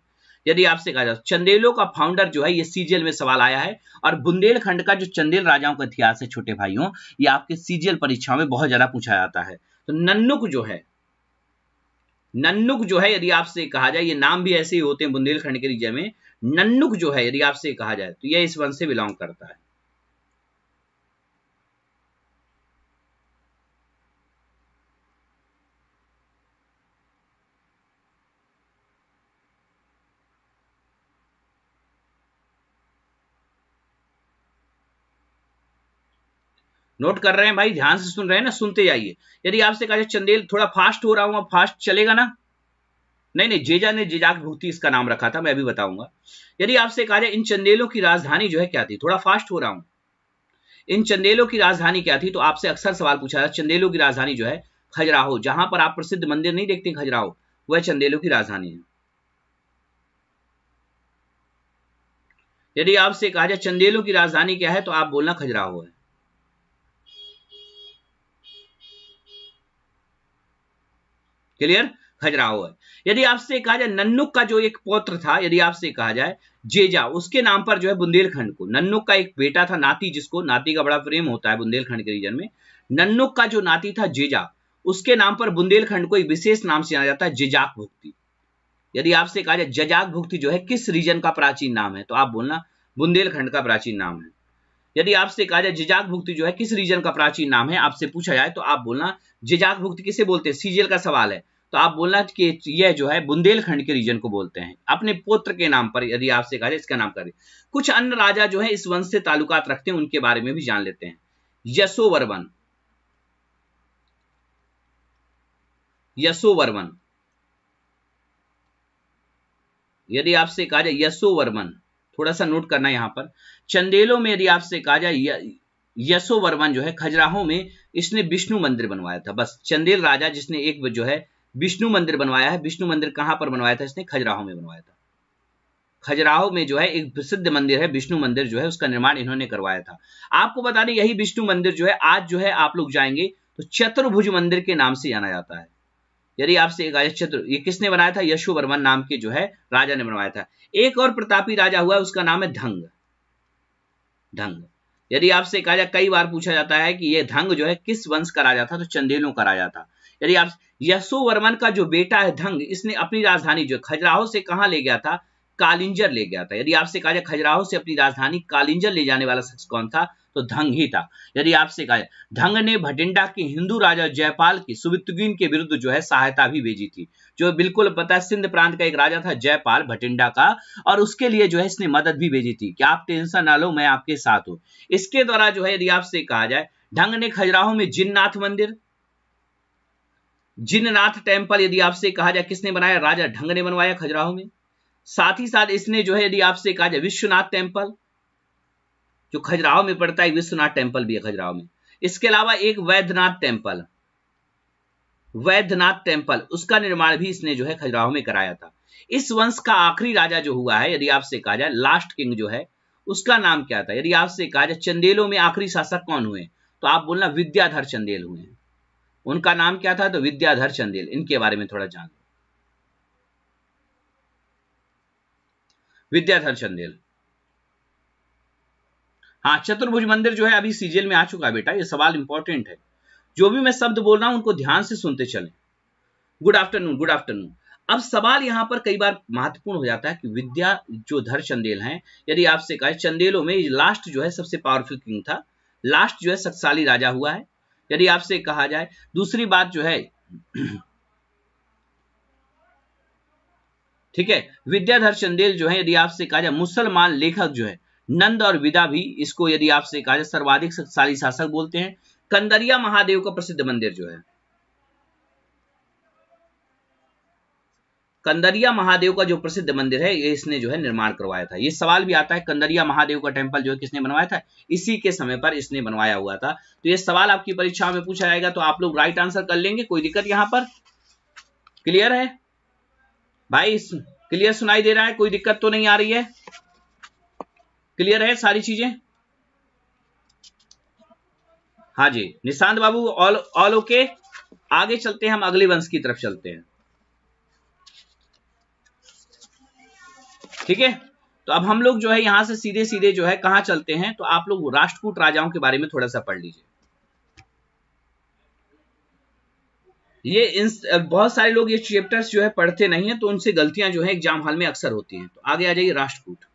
यदि आपसे कहा जाए चंदेलों का फाउंडर जो है, ये सीजीएल में सवाल आया है। और बुंदेलखंड का जो चंदेल राजाओं का इतिहास है छोटे भाइयों, ये आपके सीजीएल परीक्षाओं में बहुत ज्यादा पूछा जाता है। तो नन्नुक जो है, नन्नुक जो है, यदि आपसे कहा जाए, ये नाम भी ऐसे ही होते हैं बुंदेलखंड के रीजन में, नन्नुक जो है यदि आपसे कहा जाए तो ये इस वंश से बिलोंग करता है। नोट कर रहे हैं भाई, ध्यान से सुन रहे हैं ना, सुनते जाइए। यदि आपसे कहा जाए चंदेल, थोड़ा फास्ट हो रहा हूं, अब फास्ट चलेगा ना? नहीं नहीं, जेजा ने जेजाक भुक्ति इसका नाम रखा था, मैं अभी बताऊंगा। यदि आपसे कहा जाए इन चंदेलों की राजधानी जो है क्या थी, थोड़ा फास्ट हो रहा हूं, इन चंदेलों की राजधानी क्या थी? तो आपसे अक्सर सवाल पूछा जाता है, चंदेलों की राजधानी जो है खजुराहो, जहां पर आप प्रसिद्ध मंदिर नहीं देखते खजुराहो, वह चंदेलों की राजधानी है। यदि आपसे कहा जाए चंदेलों की राजधानी क्या है, तो आप बोलना खजुराहो है। क्लियर, खजुराहो है। यदि आपसे कहा जाए नन्नुक का जो एक पौत्र था, यदि आपसे कहा जाए जेजा, उसके नाम पर जो है बुंदेलखंड को, नन्नुक का एक बेटा था नाती, जिसको नाती का बड़ा प्रेम होता है बुंदेलखंड के रीजन में, नन्नुक का जो नाती था जेजा, उसके नाम पर बुंदेलखंड को एक विशेष नाम से जाना जाता है, जेजाक भुक्ति। यदि आपसे कहा जाए जजाक भुक्ति जो है किस रीजन का प्राचीन नाम है, तो आप बोलना बुंदेलखंड का प्राचीन नाम है। यदि आपसे कहा जाए जिजाक भुक्ति जो है किस रीजन का प्राचीन नाम है, आपसे पूछा जाए तो आप बोलना जिजाक भुक्ति किसे बोलते हैं, सीजीएल का सवाल है, तो आप बोलना कि यह जो है बुंदेलखंड के रीजन को बोलते हैं, अपने पुत्र के नाम पर। यदि आपसे कहा जाए इसका नाम करें। कुछ अन्य राजा जो है इस वंश से ताल्लुकात रखते हैं, उनके बारे में भी जान लेते हैं। यशोवर्मन, यशोवर्मन, यदि आपसे कहा जाए यशोवर्मन, थोड़ा सा नोट करना यहां पर, चंदेलों में यदि आपसे कहा जाए यशोवर्मन जो है खजुराहो में इसने विष्णु मंदिर बनवाया था। बस चंदेल राजा जिसने एक जो है विष्णु मंदिर बनवाया है। विष्णु मंदिर कहां पर बनवाया था इसने? खजुराहो में बनवाया था। खजुराहो में जो है एक प्रसिद्ध मंदिर है विष्णु मंदिर, जो है उसका निर्माण इन्होंने करवाया था। आपको बता दें यही विष्णु मंदिर जो है आज जो है आप लोग जाएंगे तो चतुर्भुज मंदिर के नाम से जाना जाता है। यदि आपसे ये किसने बनाया था? यशोवर्मन नाम के जो है राजा ने बनवाया था। एक और प्रतापी राजा हुआ है, उसका नाम है धंग। धंग, यदि आपसे कहा जाए, कई बार पूछा जाता है कि यह धंग जो है किस वंश का राजा था, तो चंदेलों का राजा था। यदि आप यशोवर्मन का जो बेटा है धंग, इसने अपनी राजधानी जो खजुराहो से कहां ले गया था? कालिंजर ले गया था। यदि आपसे कहा जाए खजुराहो से अपनी राजधानी कालिंजर ले जाने वाला शख्स कौन था, तो धंग ही था। यदि आपसे कहा जाए धंग ने भटिंडा के हिंदू राजा जयपाल की सुबुक्तुगीन के विरुद्ध जो है सहायता भी भेजी थी। जो बिल्कुल पता है, सिंध प्रांत का एक राजा था जयपाल भटिंडा का, और उसके लिए जो है इसने मदद भी भेजी थी कि आप टेंशन ना लो, मैं आपके साथ हूं। इसके द्वारा जो है यदि आपसे कहा जाए ढंग ने खजुराहो में जिन्नाथ मंदिर, जिन्नाथ टेम्पल यदि आपसे कहा जाए किसने बनाया, राजा ढंग ने बनवाया खजुराहो में। साथ ही साथ इसने जो है यदि आपसे कहा जाए विश्वनाथ टेम्पल जो खजुराहो में पड़ता है, विश्वनाथ टेम्पल भी है खजुराहो में। इसके अलावा एक वैद्यनाथ टेम्पल, वैद्यनाथ टेम्पल उसका निर्माण भी इसने जो है खजुराहो में कराया था। इस वंश का आखिरी राजा जो हुआ है, यदि आपसे कहा जाए लास्ट किंग जो है उसका नाम क्या था। यदि आपसे कहा जाए चंदेलों में आखिरी शासक कौन हुए, तो आप बोलना विद्याधर चंदेल हुए। उनका नाम क्या था, तो विद्याधर चंदेल। इनके बारे में थोड़ा जान लो, विद्याधर चंदेल। हाँ, चतुर्भुज मंदिर जो है अभी सीजीएल में आ चुका है बेटा, ये सवाल इंपॉर्टेंट है। जो भी मैं शब्द बोल रहा हूं उनको ध्यान से सुनते चलें। Good afternoon, good afternoon. अब सवाल यहां पर कई बार महत्वपूर्ण हो जाता है कि विद्या जो धर चंदेल हैं, यदि आपसे कहा चंदेलों में लास्ट जो है सबसे पावरफुल किंग था, लास्ट जो है शक्तिशाली राजा हुआ है। यदि आपसे कहा जाए दूसरी बात जो है ठीक है, विद्याधर चंदेल जो है यदि आपसे कहा जाए मुसलमान लेखक जो है नंद और विदा भी इसको यदि आपसे कहा जाए सर्वाधिक शक्तिशाली शासक बोलते हैं। कंदरिया महादेव का प्रसिद्ध मंदिर जो है, कंदरिया महादेव का जो प्रसिद्ध मंदिर है ये इसने जो है निर्माण करवाया था। ये सवाल भी आता है कंदरिया महादेव का टेम्पल जो है किसने बनवाया था, इसी के समय पर इसने बनवाया हुआ था। तो ये सवाल आपकी परीक्षा में पूछा जाएगा, तो आप लोग राइट आंसर कर लेंगे, कोई दिक्कत यहां पर? क्लियर है भाई? क्लियर सुनाई दे रहा है? कोई दिक्कत तो नहीं आ रही है? क्लियर है सारी चीजें? हाँ जी निशांत बाबू, ऑल ओके। आगे चलते हैं, हम अगले वंश की तरफ चलते हैं। ठीक है, तो अब हम लोग जो है यहां से सीधे सीधे जो है कहां चलते हैं, तो आप लोग राष्ट्रकूट राजाओं के बारे में थोड़ा सा पढ़ लीजिए। ये बहुत सारे लोग ये चैप्टर्स जो है पढ़ते नहीं है, तो उनसे गलतियां जो है एग्जाम हॉल में अक्सर होती हैं। तो आगे आ जाइए, राष्ट्रकूट।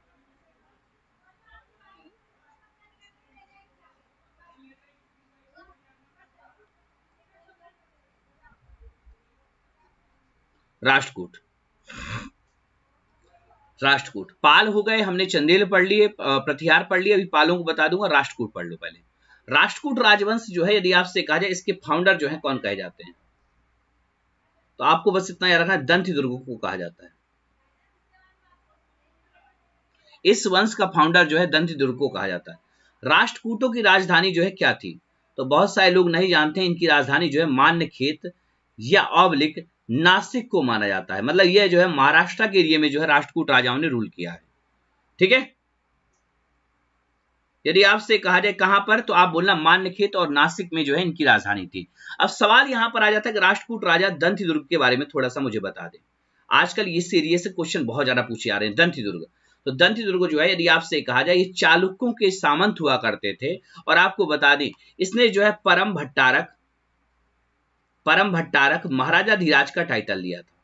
राष्ट्रकूट, राष्ट्रकूट पाल हो गए, हमने चंदेल पढ़ लिए, प्रतिहार पढ़ लिए, अभी पालों को बता दूंगा। राष्ट्रकूट पढ़ लो पहले। राष्ट्रकूट राजवंश जो है यदि आपसे कहा जाए इसके फाउंडर जो है कौन कहे जाते हैं, तो आपको बस इतना याद रखना है, दंतिदुर्ग को कहा जाता है। इस वंश का फाउंडर जो है दंतिदुर्ग को कहा जाता है। राष्ट्रकूटों की राजधानी जो है क्या थी, तो बहुत सारे लोग नहीं जानते हैं। इनकी राजधानी जो है मान्यखेत या ऑब्लिक नासिक को माना जाता है। मतलब यह जो है महाराष्ट्र के एरिया में जो है राष्ट्रकूट राजाओं ने रूल किया है। ठीक है, यदि आपसे कहा जाए कहां पर, तो आप बोलना मान्यखेत और नासिक में जो है इनकी राजधानी थी। अब सवाल यहां पर आ जाता है कि राष्ट्रकूट राजा दंतिदुर्ग के बारे में थोड़ा सा मुझे बता दें। आजकल इस एरिया से क्वेश्चन बहुत ज्यादा पूछे आ रहे हैं। दंतिदुर्ग, तो दंतिदुर्ग जो है यदि आपसे कहा जाए ये चालुक्यों के सामंत हुआ करते थे। और आपको बता दें इसने जो है परम भट्टारक महाराजा धीराज का टाइटल लिया था।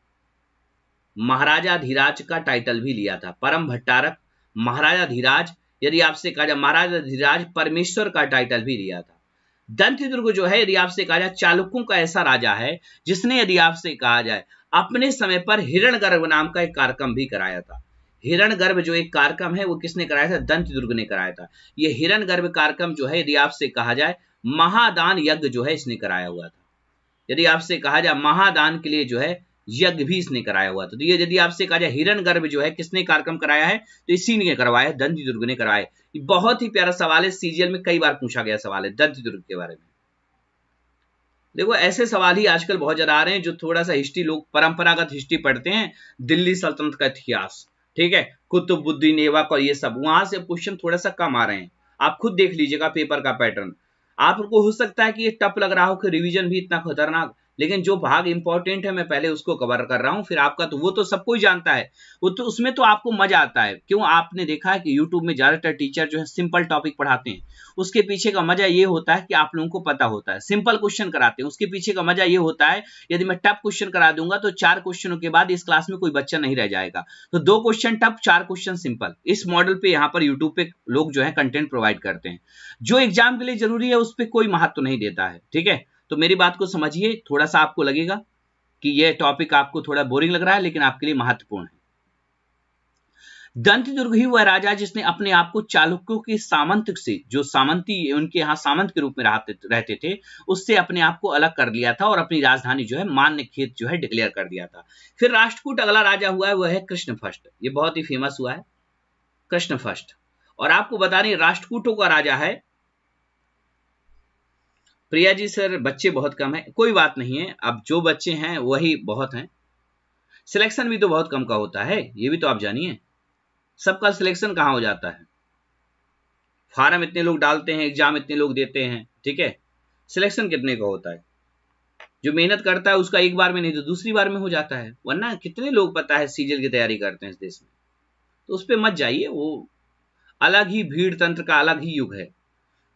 महाराजा धीराज का टाइटल भी लिया था, परम भट्टारक महाराजा धीराज। यदि आपसे कहा जाए महाराजा धीराज परमेश्वर का टाइटल भी लिया था। दंतिदुर्ग जो है यदि आपसे कहा जाए चालुक्यों का ऐसा राजा है जिसने यदि आपसे कहा जाए अपने समय पर हिरण्यगर्भ नाम का एक कार्यक्रम भी कराया था। हिरण्यगर्भ जो एक कार्यक्रम है वो किसने कराया था, दंतिदुर्ग ने कराया था। ये हिरण्यगर्भ कार्यक्रम जो है यदि आपसे कहा जाए महादान यज्ञ जो है इसने कराया हुआ था। यदि आपसे कहा जाए महादान के लिए जो है यज्ञ भी इसने कराया हुआ था। तो ये यदि आपसे कहा जाए हिरण्यगर्भ जो है किसने कार्यक्रम कराया है, तो इसी ने करवाया है, दंतिदुर्ग ने कराया। बहुत ही प्यारा सवाल है, सीजीएल में कई बार पूछा गया सवाल है दंतिदुर्ग के बारे में। देखो ऐसे सवाल ही आजकल बहुत ज्यादा आ रहे हैं जो थोड़ा सा हिस्ट्री, लोग परंपरागत हिस्ट्री पढ़ते हैं, दिल्ली सल्तनत का इतिहास, ठीक है, कुतुबुद्दीन ऐबक और ये सब, वहां से क्वेश्चन थोड़ा सा कम आ रहे हैं। आप खुद देख लीजिएगा पेपर का पैटर्न। आपको हो सकता है कि ये टफ लग रहा हो कि रिवीजन भी इतना खतरनाक, लेकिन जो भाग इंपॉर्टेंट है मैं पहले उसको कवर कर रहा हूं, फिर आपका तो वो तो सब कोई जानता है, वो तो उसमें तो आपको मजा आता है। क्यों? आपने देखा है कि यूट्यूब में ज्यादातर टीचर जो है सिंपल टॉपिक पढ़ाते हैं, उसके पीछे का मजा ये होता है कि आप लोगों को पता होता है। सिंपल क्वेश्चन कराते हैं, उसके पीछे का मजा ये होता है यदि मैं टफ क्वेश्चन करा दूंगा तो 4 क्वेश्चनों के बाद इस क्लास में कोई बच्चा नहीं रह जाएगा। तो 2 क्वेश्चन टफ, 4 क्वेश्चन सिंपल, इस मॉडल पे यहाँ पर यूट्यूब पे लोग जो है कंटेंट प्रोवाइड करते हैं। जो एग्जाम के लिए जरूरी है उस पर कोई महत्व नहीं देता है। ठीक है, तो मेरी बात को समझिए। थोड़ा सा आपको लगेगा कि यह टॉपिक आपको थोड़ा बोरिंग लग रहा है, लेकिन आपके लिए महत्वपूर्ण है। दंतदुर्ग ही वह राजा जिसने अपने आप को चालुक्यों के सामंत से, जो सामंती उनके यहाँ सामंत के रूप में रहते थे, उससे अपने आप को अलग कर लिया था और अपनी राजधानी जो है मान्यखेत जो है डिक्लेयर कर दिया था। फिर राष्ट्रकूट अगला राजा हुआ है, वह है कृष्णफष्ट। ये बहुत ही फेमस हुआ है कृष्णफष्ट। और आपको बता दें राष्ट्रकूटों का राजा है, प्रिया जी सर बच्चे बहुत कम है, कोई बात नहीं है, अब जो बच्चे हैं वही बहुत हैं। सिलेक्शन भी तो बहुत कम का होता है, ये भी तो आप जानिए। सबका सिलेक्शन कहां हो जाता है? फार्म इतने लोग डालते हैं, एग्जाम इतने लोग देते हैं, ठीक है, सिलेक्शन कितने का होता है? जो मेहनत करता है उसका एक बार में नहीं तो दूसरी बार में हो जाता है। वरना कितने लोग पता है सीजल की तैयारी करते हैं इस देश में। तो उस पर मत जाइए, वो अलग ही भीड़ तंत्र का अलग ही युग है।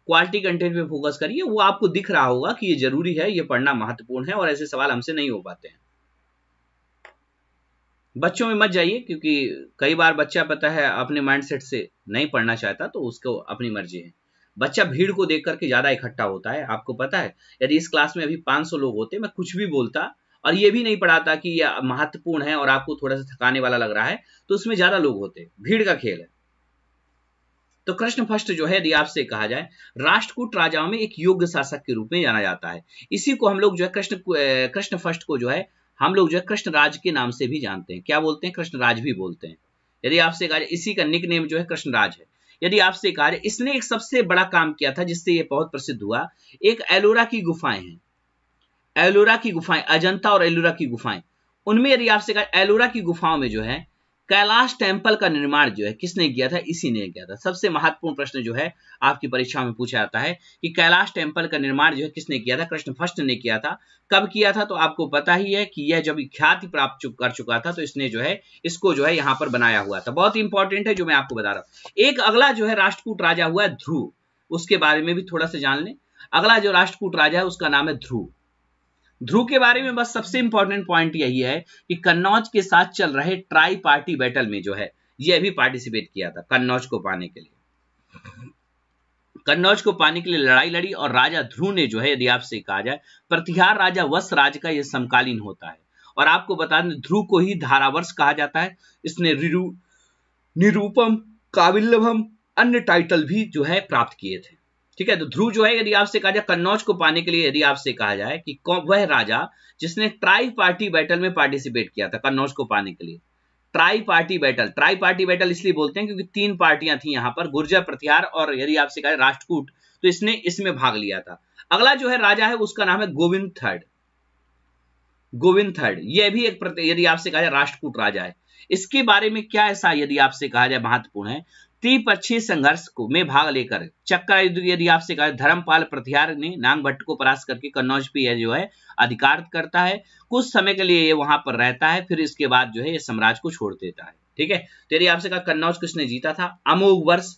क्वालिटी कंटेंट पे फोकस करिए, वो आपको दिख रहा होगा कि ये जरूरी है, ये पढ़ना महत्वपूर्ण है और ऐसे सवाल हमसे नहीं हो पाते हैं। बच्चों में मत जाइए, क्योंकि कई बार बच्चा पता है अपने माइंडसेट से नहीं पढ़ना चाहता, तो उसको अपनी मर्जी है। बच्चा भीड़ को देख करके ज्यादा इकट्ठा होता है। आपको पता है यदि इस क्लास में अभी 500 लोग होते, मैं कुछ भी बोलता और ये भी नहीं पढ़ाता कि यह महत्वपूर्ण है और आपको थोड़ा सा थकाने वाला लग रहा है, तो उसमें ज्यादा लोग होते। भीड़ का खेल है। तो कृष्णफष्ट जो है, यदि आपसे कहा जाए, राष्ट्रकूट राजाओं में एक योग्य शासक के रूप में जाना जाता है। इसी को हम लोग जो है कृष्णफष्ट को जो है हम लोग जो है कृष्णराज के नाम से भी जानते हैं। क्या बोलते हैं? कृष्णराज भी बोलते हैं। यदि आपसे कहा जाए, इसी का निक नेम जो है कृष्णराज है। यदि आपसे कहा जाए, इसने एक सबसे बड़ा काम किया था जिससे ये बहुत प्रसिद्ध हुआ। एक एलोरा की गुफाएं हैं, एलोरा की गुफाएं, अजंता और एलोरा की गुफाएं। उनमें यदि आपसे कहा, एलोरा की गुफाओं में जो है कैलाश टेम्पल का निर्माण जो है किसने किया था? इसी ने किया था। सबसे महत्वपूर्ण प्रश्न जो है आपकी परीक्षा में पूछा जाता है कि कैलाश टेम्पल का निर्माण जो है किसने किया था? कृष्णफष्ट ने किया था। कब किया था? तो आपको पता ही है कि यह जब ख्याति प्राप्त कर चुका था, तो इसने जो है इसको जो है यहाँ पर बनाया हुआ था। बहुत इंपॉर्टेंट है जो मैं आपको बता रहा हूँ। एक अगला जो है राष्ट्रकूट राजा हुआ है ध्रुव, उसके बारे में भी थोड़ा सा जान लें। अगला जो राष्ट्रकूट राजा है उसका नाम है ध्रुव। ध्रुव के बारे में बस सबसे इंपॉर्टेंट पॉइंट यही है कि कन्नौज के साथ चल रहे ट्राई पार्टी बैटल में जो है ये भी पार्टिसिपेट किया था कन्नौज को पाने के लिए। कन्नौज को पाने के लिए लड़ाई लड़ी और राजा ध्रुव ने जो है, यदि आपसे कहा जाए, प्रतिहार राजा वत्स राज का यह समकालीन होता है। और आपको बता दें ध्रुव को ही धारावर्ष कहा जाता है। इसने निरूपम, काबिल्लभम अन्य टाइटल भी जो है प्राप्त किए थे। ठीक है, तो ध्रुव जो है, यदि आपसे कहा जाए कन्नौज को पाने के लिए, यदि आपसे कहा जाए कि वह राजा जिसने ट्राई पार्टी बैटल में पार्टिसिपेट किया था कन्नौज को पाने के लिए। ट्राई पार्टी बैटल इसलिए बोलते हैं क्योंकि 3 पार्टियां थी यहाँ पर, गुर्जर, प्रतिहार और यदि आपसे कहा राष्ट्रकूट, तो इसने इसमें भाग लिया था। अगला जो है राजा है उसका नाम है गोविंद थर्ड। गोविंद थर्ड यह भी एक यदि आपसे कहा जाए राष्ट्रकूट राजा है। इसके बारे में क्या ऐसा यदि आपसे कहा जाए महत्वपूर्ण है, त्रिपक्षीय संघर्ष को में भाग लेकर चक्कर युद्ध, यदि आपसे कहा धर्मपाल प्रतिहार ने नागभट्ट को परास्त करके कन्नौज पे जो है अधिकार करता है। कुछ समय के लिए ये वहां पर रहता है, फिर इसके बाद जो है ये साम्राज्य को छोड़ देता है। ठीक है, तो यदि आपसे कहा कन्नौज किसने जीता था? अमोघ वर्ष।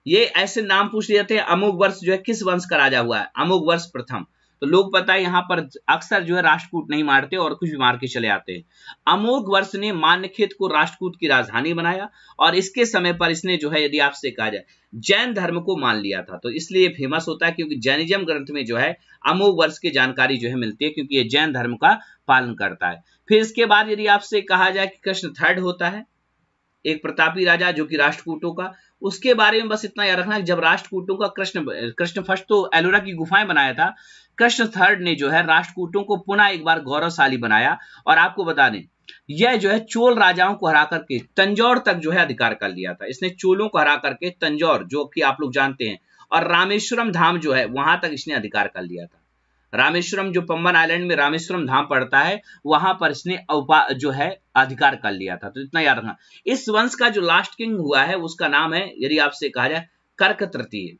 ये ऐसे नाम पूछ लिए जाते हैं। अमोघ वर्ष जो है किस वंश का राजा हुआ है? अमोघ वर्ष प्रथम। तो लोग पता है यहाँ पर अक्सर जो है राष्ट्रकूट नहीं मारते और कुछ भी मार के चले आते हैं। अमोघ वर्ष ने मान्यखेत को राष्ट्रकूट की राजधानी बनाया और इसके समय पर इसने जो है, यदि आपसे कहा जाए, जैन धर्म को मान लिया था। तो इसलिए फेमस होता है क्योंकि जैनिज्म ग्रंथ में जो है अमोघ वर्ष की जानकारी जो है मिलती है, क्योंकि ये जैन धर्म का पालन करता है। फिर इसके बाद यदि आपसे कहा जाए कि कृष्ण थर्ड होता है, एक प्रतापी राजा जो कि राष्ट्रकूटों का। उसके बारे में बस इतना याद रखना कि जब राष्ट्रकूटों का कृष्णफष्ट तो एलोरा की गुफाएं बनाया था, कृष्ण थर्ड ने जो है राष्ट्रकूटों को पुनः एक बार गौरवशाली बनाया। और आपको बता दें यह जो है चोल राजाओं को हरा करके तंजौर तक जो है अधिकार कर लिया था। इसने चोलों को हरा करके तंजौर, जो कि आप लोग जानते हैं, और रामेश्वरम धाम जो है वहां तक इसने अधिकार कर लिया था। रामेश्वरम जो पंबन आइलैंड में रामेश्वरम धाम पड़ता है, वहां पर इसने जो है अधिकार कर लिया था। तो इतना याद रखना। इस वंश का जो लास्ट किंग हुआ है उसका नाम है, यदि आपसे कहा जाए, कर्क तृतीय।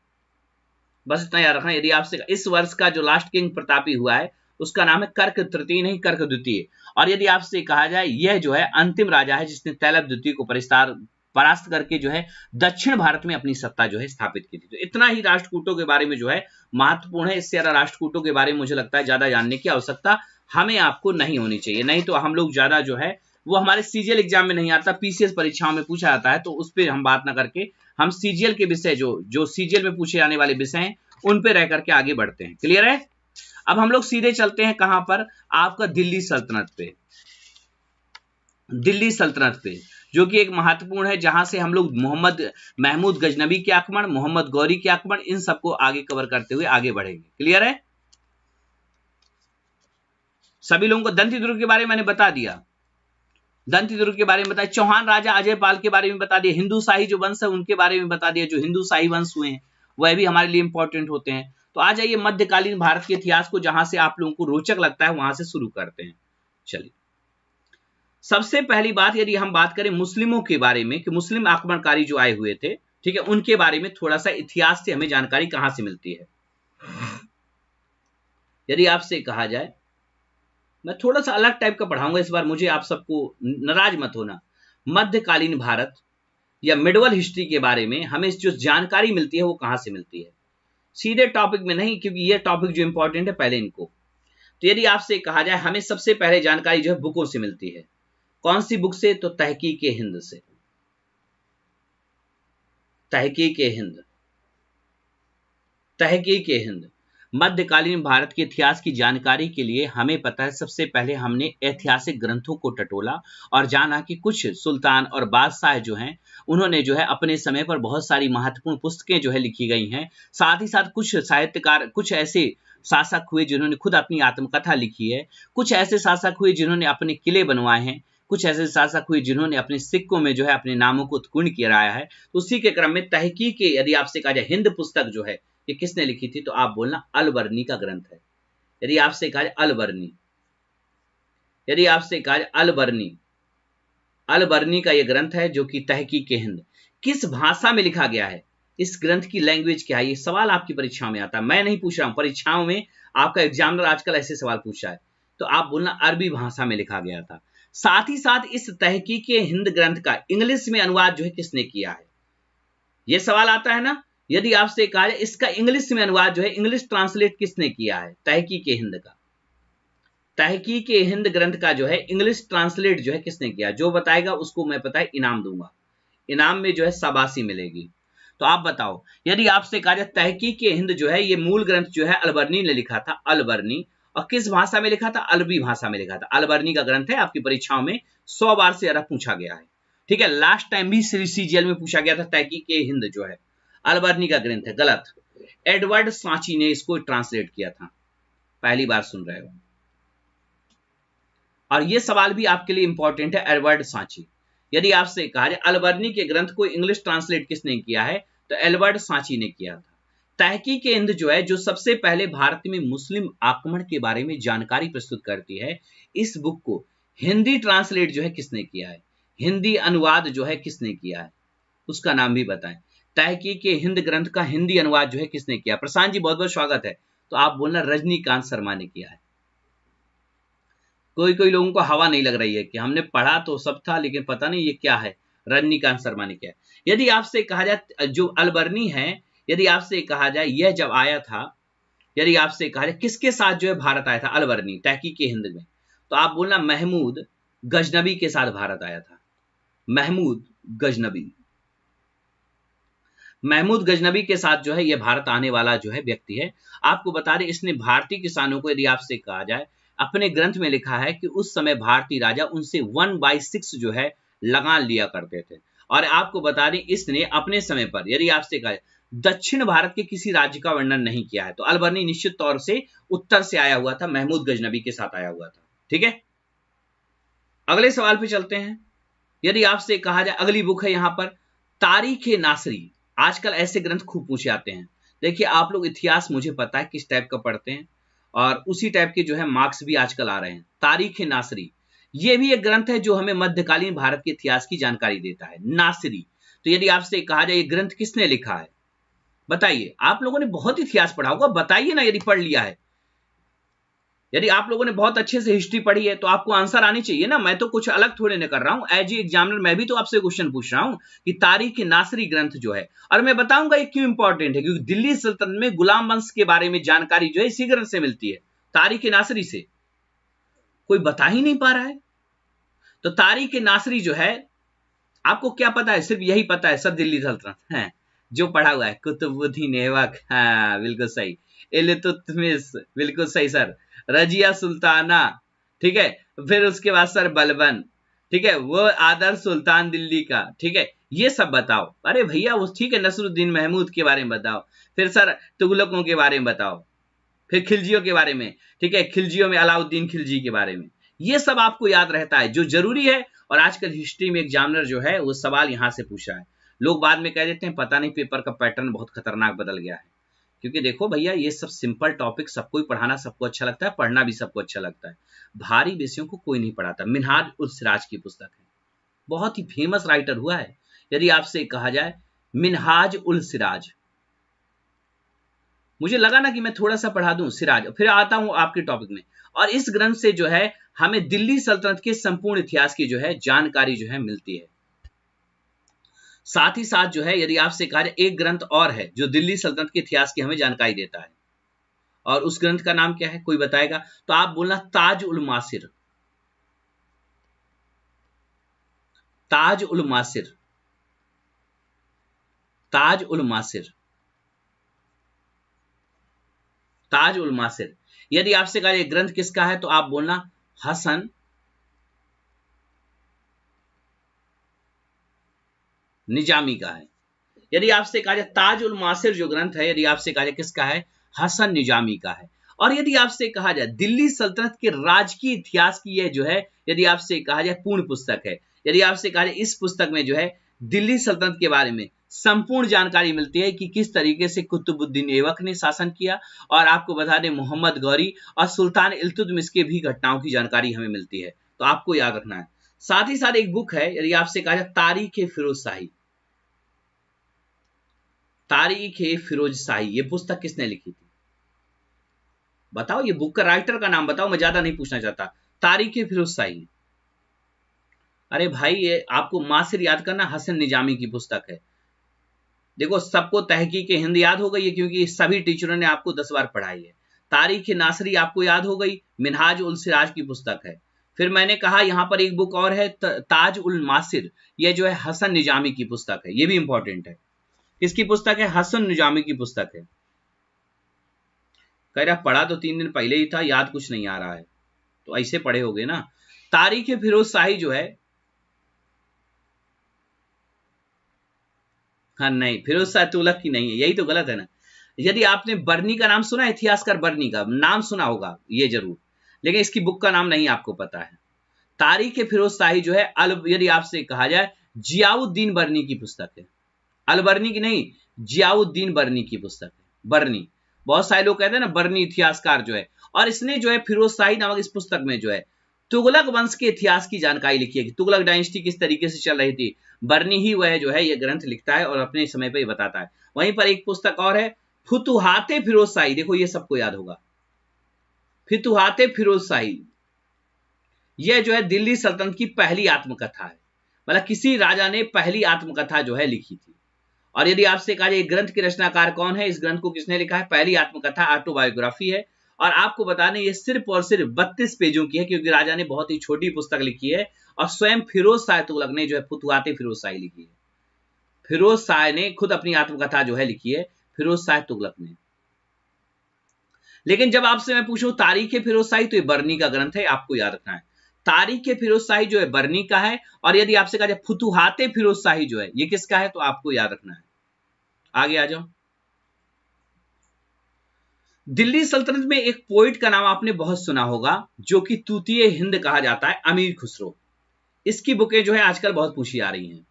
बस इतना याद रखना। यदि आपसे इस वर्ष का जो लास्ट किंग प्रतापी हुआ है उसका नाम है कर्क तृतीय, नहीं कर्क द्वितीय। और यदि आपसे कहा जाए यह जो है अंतिम राजा है जिसने तैलप द्वितीय को परास्त करके जो है दक्षिण भारत में अपनी सत्ता जो है स्थापित की थी। तो इतना ही राष्ट्रकूटों के बारे में जो है महत्वपूर्ण है। इससे ज्यादा राष्ट्रकूटों के बारे में मुझे लगता है ज्यादा जानने की आवश्यकता हमें आपको नहीं होनी चाहिए, नहीं तो हम लोग ज्यादा जो है वो हमारे सीजीएल एग्जाम में नहीं आता, पीसीएस परीक्षाओं में पूछा जाता है, तो उस पर हम बात ना करके हम सीजीएल के विषय जो सीजीएल में पूछे जाने वाले विषय हैं उन पे रह करके आगे बढ़ते हैं। क्लियर है? अब हम लोग सीधे चलते हैं कहां पर, आपका दिल्ली सल्तनत पे। दिल्ली सल्तनत पे जो कि एक महत्वपूर्ण है, जहां से हम लोग महमूद गजनबी के आक्रमण, मोहम्मद गौरी के आक्रमण, इन सबको आगे कवर करते हुए आगे बढ़ेंगे। क्लियर है? सभी लोगों को दंती दुर्ग के बारे में मैंने बता दिया, दंती दुर्ग के बारे में बताया, चौहान राजा अजय पाल के बारे में बता दिया, हिंदू शाही जो वंश है उनके बारे में बता दिया, जो हिंदू शाही वंश हुए हैं वह भी हमारे लिए इंपॉर्टेंट होते हैं। तो आ जाइए मध्यकालीन भारत के इतिहास को, जहां से आप लोगों को रोचक लगता है वहां से शुरू करते हैं। चलिए, सबसे पहली बात यदि हम बात करें मुस्लिमों के बारे में कि मुस्लिम आक्रमणकारी जो आए हुए थे, ठीक है, उनके बारे में थोड़ा सा इतिहास से हमें जानकारी कहां से मिलती है। यदि आपसे कहा जाए, मैं थोड़ा सा अलग टाइप का पढ़ाऊंगा इस बार, मुझे आप सबको नाराज मत होना। मध्यकालीन भारत या मिडवल हिस्ट्री के बारे में हमें जो जानकारी मिलती है वो कहां से मिलती है, सीधे टॉपिक में नहीं, क्योंकि ये टॉपिक जो इंपॉर्टेंट है पहले इनको। तो यदि आपसे कहा जाए हमें सबसे पहले जानकारी जो है बुकों से मिलती है। कौन सी बुक से? तो तहकीक हिंद से। तहकीक हिंद, तहकीक हिंद। मध्यकालीन भारत के इतिहास की जानकारी के लिए हमें पता है सबसे पहले हमने ऐतिहासिक ग्रंथों को टटोला और जाना कि कुछ सुल्तान और बादशाह जो हैं उन्होंने जो है अपने समय पर बहुत सारी महत्वपूर्ण पुस्तकें जो है लिखी गई हैं। साथ ही साथ कुछ साहित्यकार, कुछ ऐसे शासक हुए जिन्होंने खुद अपनी आत्मकथा लिखी है, कुछ ऐसे शासक हुए जिन्होंने अपने किले बनवाए हैं, कुछ ऐसे शासक हुए जिन्होंने अपने सिक्कों में जो है अपने नामों को उत्कीर्ण कराया है। तो उसी के क्रम में तहकीक, यदि आपसे कहा जाए हिंद पुस्तक जो है ये किसने लिखी थी, तो आप बोलना अलबर्नी का ग्रंथ है। यदि आपसे कहा जाए अलबर्नी, यदि आपसे कहा जाए अलबर्नी, अलबर्नी का यह ग्रंथ है जो कि तहकीक हिंद। किस भाषा में लिखा गया है, इस ग्रंथ की लैंग्वेज क्या है, ये सवाल आपकी परीक्षा में आता है, मैं नहीं पूछ रहा हूं, परीक्षाओं में आपका एग्जामिनर आजकल ऐसे सवाल पूछ रहा है। तो आप बोलना अरबी भाषा में लिखा गया था। साथ ही साथ इस तहकीक हिंद ग्रंथ का इंग्लिश में अनुवाद जो है किसने किया है, यह सवाल आता है ना। यदि आपसे कहा जाए इसका इंग्लिश में अनुवाद जो है, इंग्लिश ट्रांसलेट किसने किया है, तहकीक हिंद का, तहकीक हिंद ग्रंथ का जो है इंग्लिश ट्रांसलेट जो है किसने किया, जो बताएगा उसको मैं पता है इनाम दूंगा, इनाम में जो है शाबाशी मिलेगी। तो आप बताओ, यदि आपसे कहा जाए तहकीक हिंद जो है ये मूल ग्रंथ जो है अलबर्नी ने लिखा था, अलबर्नी, और किस भाषा में लिखा था, अरबी भाषा में लिखा था। अलबर्नी का ग्रंथ है, आपकी परीक्षाओं में 100 बार से ज्यादा पूछा गया है, ठीक है। लास्ट टाइम भी सीजीएल में पूछा गया था, तहकीक हिंद जो है अलबर्नी का ग्रंथ है, गलत, एडवर्ड सांची ने इसको ट्रांसलेट किया था, पहली बार सुन रहे हो। और ये सवाल भी आपके लिए इंपॉर्टेंट है, एडवर्ड सांची। यदि आपसे कहा जाए अलबर्नी के ग्रंथ को इंग्लिश ट्रांसलेट किसने किया है, तो एडवर्ड सांची ने किया था। तहकीक हिंद जो है, जो सबसे पहले भारत में मुस्लिम आक्रमण के बारे में जानकारी प्रस्तुत करती है, इस बुक को हिंदी ट्रांसलेट जो है किसने किया है, हिंदी अनुवाद जो है किसने किया है, उसका नाम भी बताएं। तहकीक हिंद ग्रंथ का हिंदी अनुवाद जो है किसने किया, प्रशांत जी बहुत बहुत स्वागत है। तो आप बोलना रजनीकांत शर्मा ने किया है। कोई कोई लोगों को हवा नहीं लग रही है कि हमने पढ़ा तो सब था लेकिन पता नहीं ये क्या है, रजनीकांत शर्मा ने किया है। यदि आपसे कहा जाए जो अलबर्नी है, यदि आपसे कहा जाए यह जब आया था, यदि आपसे कहा जाए किसके साथ जो है भारत आया था अलबर्नी तहकीक हिंद में, तो आप बोलना महमूद गजनबी के साथ भारत आया था, महमूद गजनबी, महमूद गजनबी के साथ जो है यह भारत आने वाला जो है व्यक्ति है। आपको बता दें इसने भारतीय किसानों को, यदि आपसे कहा जाए, अपने ग्रंथ में लिखा है कि उस समय भारतीय राजा उनसे 1/6 जो है लगान लिया करते थे। और आपको बता दें इसने अपने समय पर, यदि आपसे कहा दक्षिण भारत के किसी राज्य का वर्णन नहीं किया है। तो अलबर्नी निश्चित तौर से उत्तर से आया हुआ था, महमूद गजनबी के साथ आया हुआ था, ठीक है। अगले सवाल पे चलते हैं। यदि आपसे कहा जाए, अगली बुक है यहां पर तारीख नासरी। आजकल ऐसे ग्रंथ खूब पूछे जाते हैं। देखिए आप लोग इतिहास मुझे पता है किस टाइप का पढ़ते हैं, और उसी टाइप के जो है मार्क्स भी आजकल आ रहे हैं। तारीख नासरी ये भी एक ग्रंथ है जो हमें मध्यकालीन भारत के इतिहास की जानकारी देता है, नासरी। तो यदि आपसे कहा जाए ये ग्रंथ किसने लिखा है, बताइए। आप लोगों ने बहुत इतिहास पढ़ा होगा, बताइए ना यदि पढ़ लिया है। यदि आप लोगों ने बहुत अच्छे से हिस्ट्री पढ़ी है तो आपको आंसर आनी चाहिए ना, मैं तो कुछ अलग थोड़े न कर रहा हूं, एज ए एग्जामिनर मैं भी तो आपसे क्वेश्चन पूछ रहा हूं कि तारीख नासरी ग्रंथ जो है, और मैं बताऊंगा ये क्यों इंपॉर्टेंट है, क्योंकि दिल्ली सल्तनत में गुलाम वंश के बारे में जानकारी जो है इसी ग्रंथ से मिलती है, तारीख नासरी से। कोई बता ही नहीं पा रहा है। तो तारीख नासरी जो है, आपको क्या पता है? सिर्फ यही पता है सर, दिल्ली सल्तनत है जो पढ़ा हुआ है, कुतुबुद्दीन ऐबक, हाँ बिल्कुल सही, इल्तुतमिश, बिल्कुल सही सर, रजिया सुल्ताना, ठीक है, फिर उसके बाद सर बलबन, ठीक है, वो आदर सुल्तान दिल्ली का, ठीक है, ये सब बताओ। अरे भैया वो ठीक है, नसरुद्दीन महमूद के बारे में बताओ, फिर सर तुगलकों के बारे में बताओ, फिर खिलजियों के बारे में, ठीक है, खिलजियों में अलाउद्दीन खिलजी के बारे में, ये सब आपको याद रहता है जो जरूरी है। और आजकल हिस्ट्री में एग्जामिनर जो है वो सवाल यहां से पूछा है, लोग बाद में कह देते हैं पता नहीं पेपर का पैटर्न बहुत खतरनाक बदल गया है, क्योंकि देखो भैया ये सब सिंपल टॉपिक सबको ही पढ़ाना सबको अच्छा लगता है, पढ़ना भी सबको अच्छा लगता है, भारी विषयों को कोई नहीं पढ़ाता। मिनहाज उल सिराज की पुस्तक है, बहुत ही फेमस राइटर हुआ है। यदि आपसे कहा जाए मिनहाज उल सिराज, मुझे लगा ना कि मैं थोड़ा सा पढ़ा दूं सिराज, फिर आता हूं आपके टॉपिक में। और इस ग्रंथ से जो है हमें दिल्ली सल्तनत के संपूर्ण इतिहास की जो है जानकारी जो है मिलती है। साथ ही साथ जो है यदि आपसे कहा जाए एक ग्रंथ और है जो दिल्ली सल्तनत के इतिहास की हमें जानकारी देता है, और उस ग्रंथ का नाम क्या है? कोई बताएगा तो आप बोलना ताज उल मासिर, ताज उल मासिर, ताज उल मासिर, ताज उल मासिर। यदि आपसे कहा जाए ग्रंथ किसका है तो आप बोलना हसन निजामी का है। यदि आपसे कहा जाए ताज उल मासिर जो ग्रंथ है, यदि आपसे कहा जाए किसका है? हसन निजामी का है। और यदि आपसे कहा जाए दिल्ली सल्तनत के राजकीय इतिहास की यह जो है, यदि आपसे कहा जाए पूर्ण पुस्तक है, यदि आपसे कहा जाए इस पुस्तक में जो है दिल्ली सल्तनत के बारे में संपूर्ण जानकारी मिलती है कि किस तरीके से कुतुबुद्दीन ऐबक ने शासन किया, और आपको बता दें मोहम्मद गौरी और सुल्तान इल्तुतमिश के भी घटनाओं की जानकारी हमें मिलती है, तो आपको याद रखना है। साथ ही साथ एक बुक है, यदि आपसे कहा जाए तारीख फिरोज शाही, तारीख फिरोज शाही, ये पुस्तक किसने लिखी थी? बताओ, ये बुक का राइटर का नाम बताओ, मैं ज्यादा नहीं पूछना चाहता। तारीख फिरोज शाही, अरे भाई ये आपको मासिर याद करना, हसन निजामी की पुस्तक है। देखो सबको तहकीक हिंद याद हो गई है क्योंकि सभी टीचरों ने आपको 10 बार पढ़ाई है। तारीख नासरी आपको याद हो गई, मिनहाज उल सिराज की पुस्तक है। फिर मैंने कहा यहां पर एक बुक और है ताज उल मासिर, ये जो है हसन निजामी की पुस्तक है, ये भी इंपॉर्टेंट है। किसकी पुस्तक है? हसन निजामी की पुस्तक है। कह रहा पढ़ा तो 3 दिन पहले ही था, याद कुछ नहीं आ रहा है, तो ऐसे पढ़े होगे ना। तारीख फिरोज शाही जो है, हाँ नहीं, फिरोज शाह तुगलक की नहीं है, यही तो गलत है ना। यदि आपने बर्नी का नाम सुना, इतिहासकार बर्नी का नाम सुना होगा ये जरूर, लेकिन इसकी बुक का नाम नहीं आपको पता है। तारीख फिरोज शाही जो है यदि आपसे कहा जाए जियाउद्दीन बर्नी की पुस्तक है, अल बर्नी की नहीं, जियाउद्दीन बर्नी की पुस्तक है। बर्नी, बहुत सारे लोग कहते हैं ना बर्नी इतिहासकार जो है, और इसने जो है फिरोज शाही नामक इस पुस्तक में जो है तुगलक वंश के इतिहास की जानकारी लिखी है कि तुगलक डायनेस्टी किस तरीके से चल रही थी। बर्नी ही वह जो है ये ग्रंथ लिखता है और अपने समय पर बताता है। वहीं पर एक पुस्तक और है फुतुहाते फिरोज शाही, देखो ये सबको याद होगा, फुतुहाते फिरोज शाही, यह जो है दिल्ली सल्तनत की पहली आत्मकथा है, मतलब किसी राजा ने पहली आत्मकथा जो है लिखी थी। और यदि आपसे कहा जाए ग्रंथ के रचनाकार कौन है, इस ग्रंथ को किसने लिखा है? पहली आत्मकथा ऑटोबायोग्राफी है, और आपको बता दें ये सिर्फ और सिर्फ 32 पेजों की है, क्योंकि राजा ने बहुत ही छोटी पुस्तक लिखी है, और स्वयं फिरोज शाह तुगलक ने जो है फुतुहाते फिरोज शाही लिखी है। फिरोज शाह ने खुद अपनी आत्मकथा जो है लिखी है, फिरोज शाह तुगलक ने। लेकिन जब आपसे मैं पूछूं तारीख फिरोज शाही, तो ये बर्नी का ग्रंथ है, आपको याद रखना है। तारीख फिरोज शाही जो है बर्नी का है, और यदि आपसे कहा जाए फुतुहाते फिरोज शाही जो है ये किसका है, तो आपको याद रखना है। आगे आ जाओ। दिल्ली सल्तनत में एक पोइट का नाम आपने बहुत सुना होगा, जो कि तूतीय हिंद कहा जाता है, अमीर खुसरो। इसकी बुकें जो है आजकल बहुत पूछी आ रही हैं,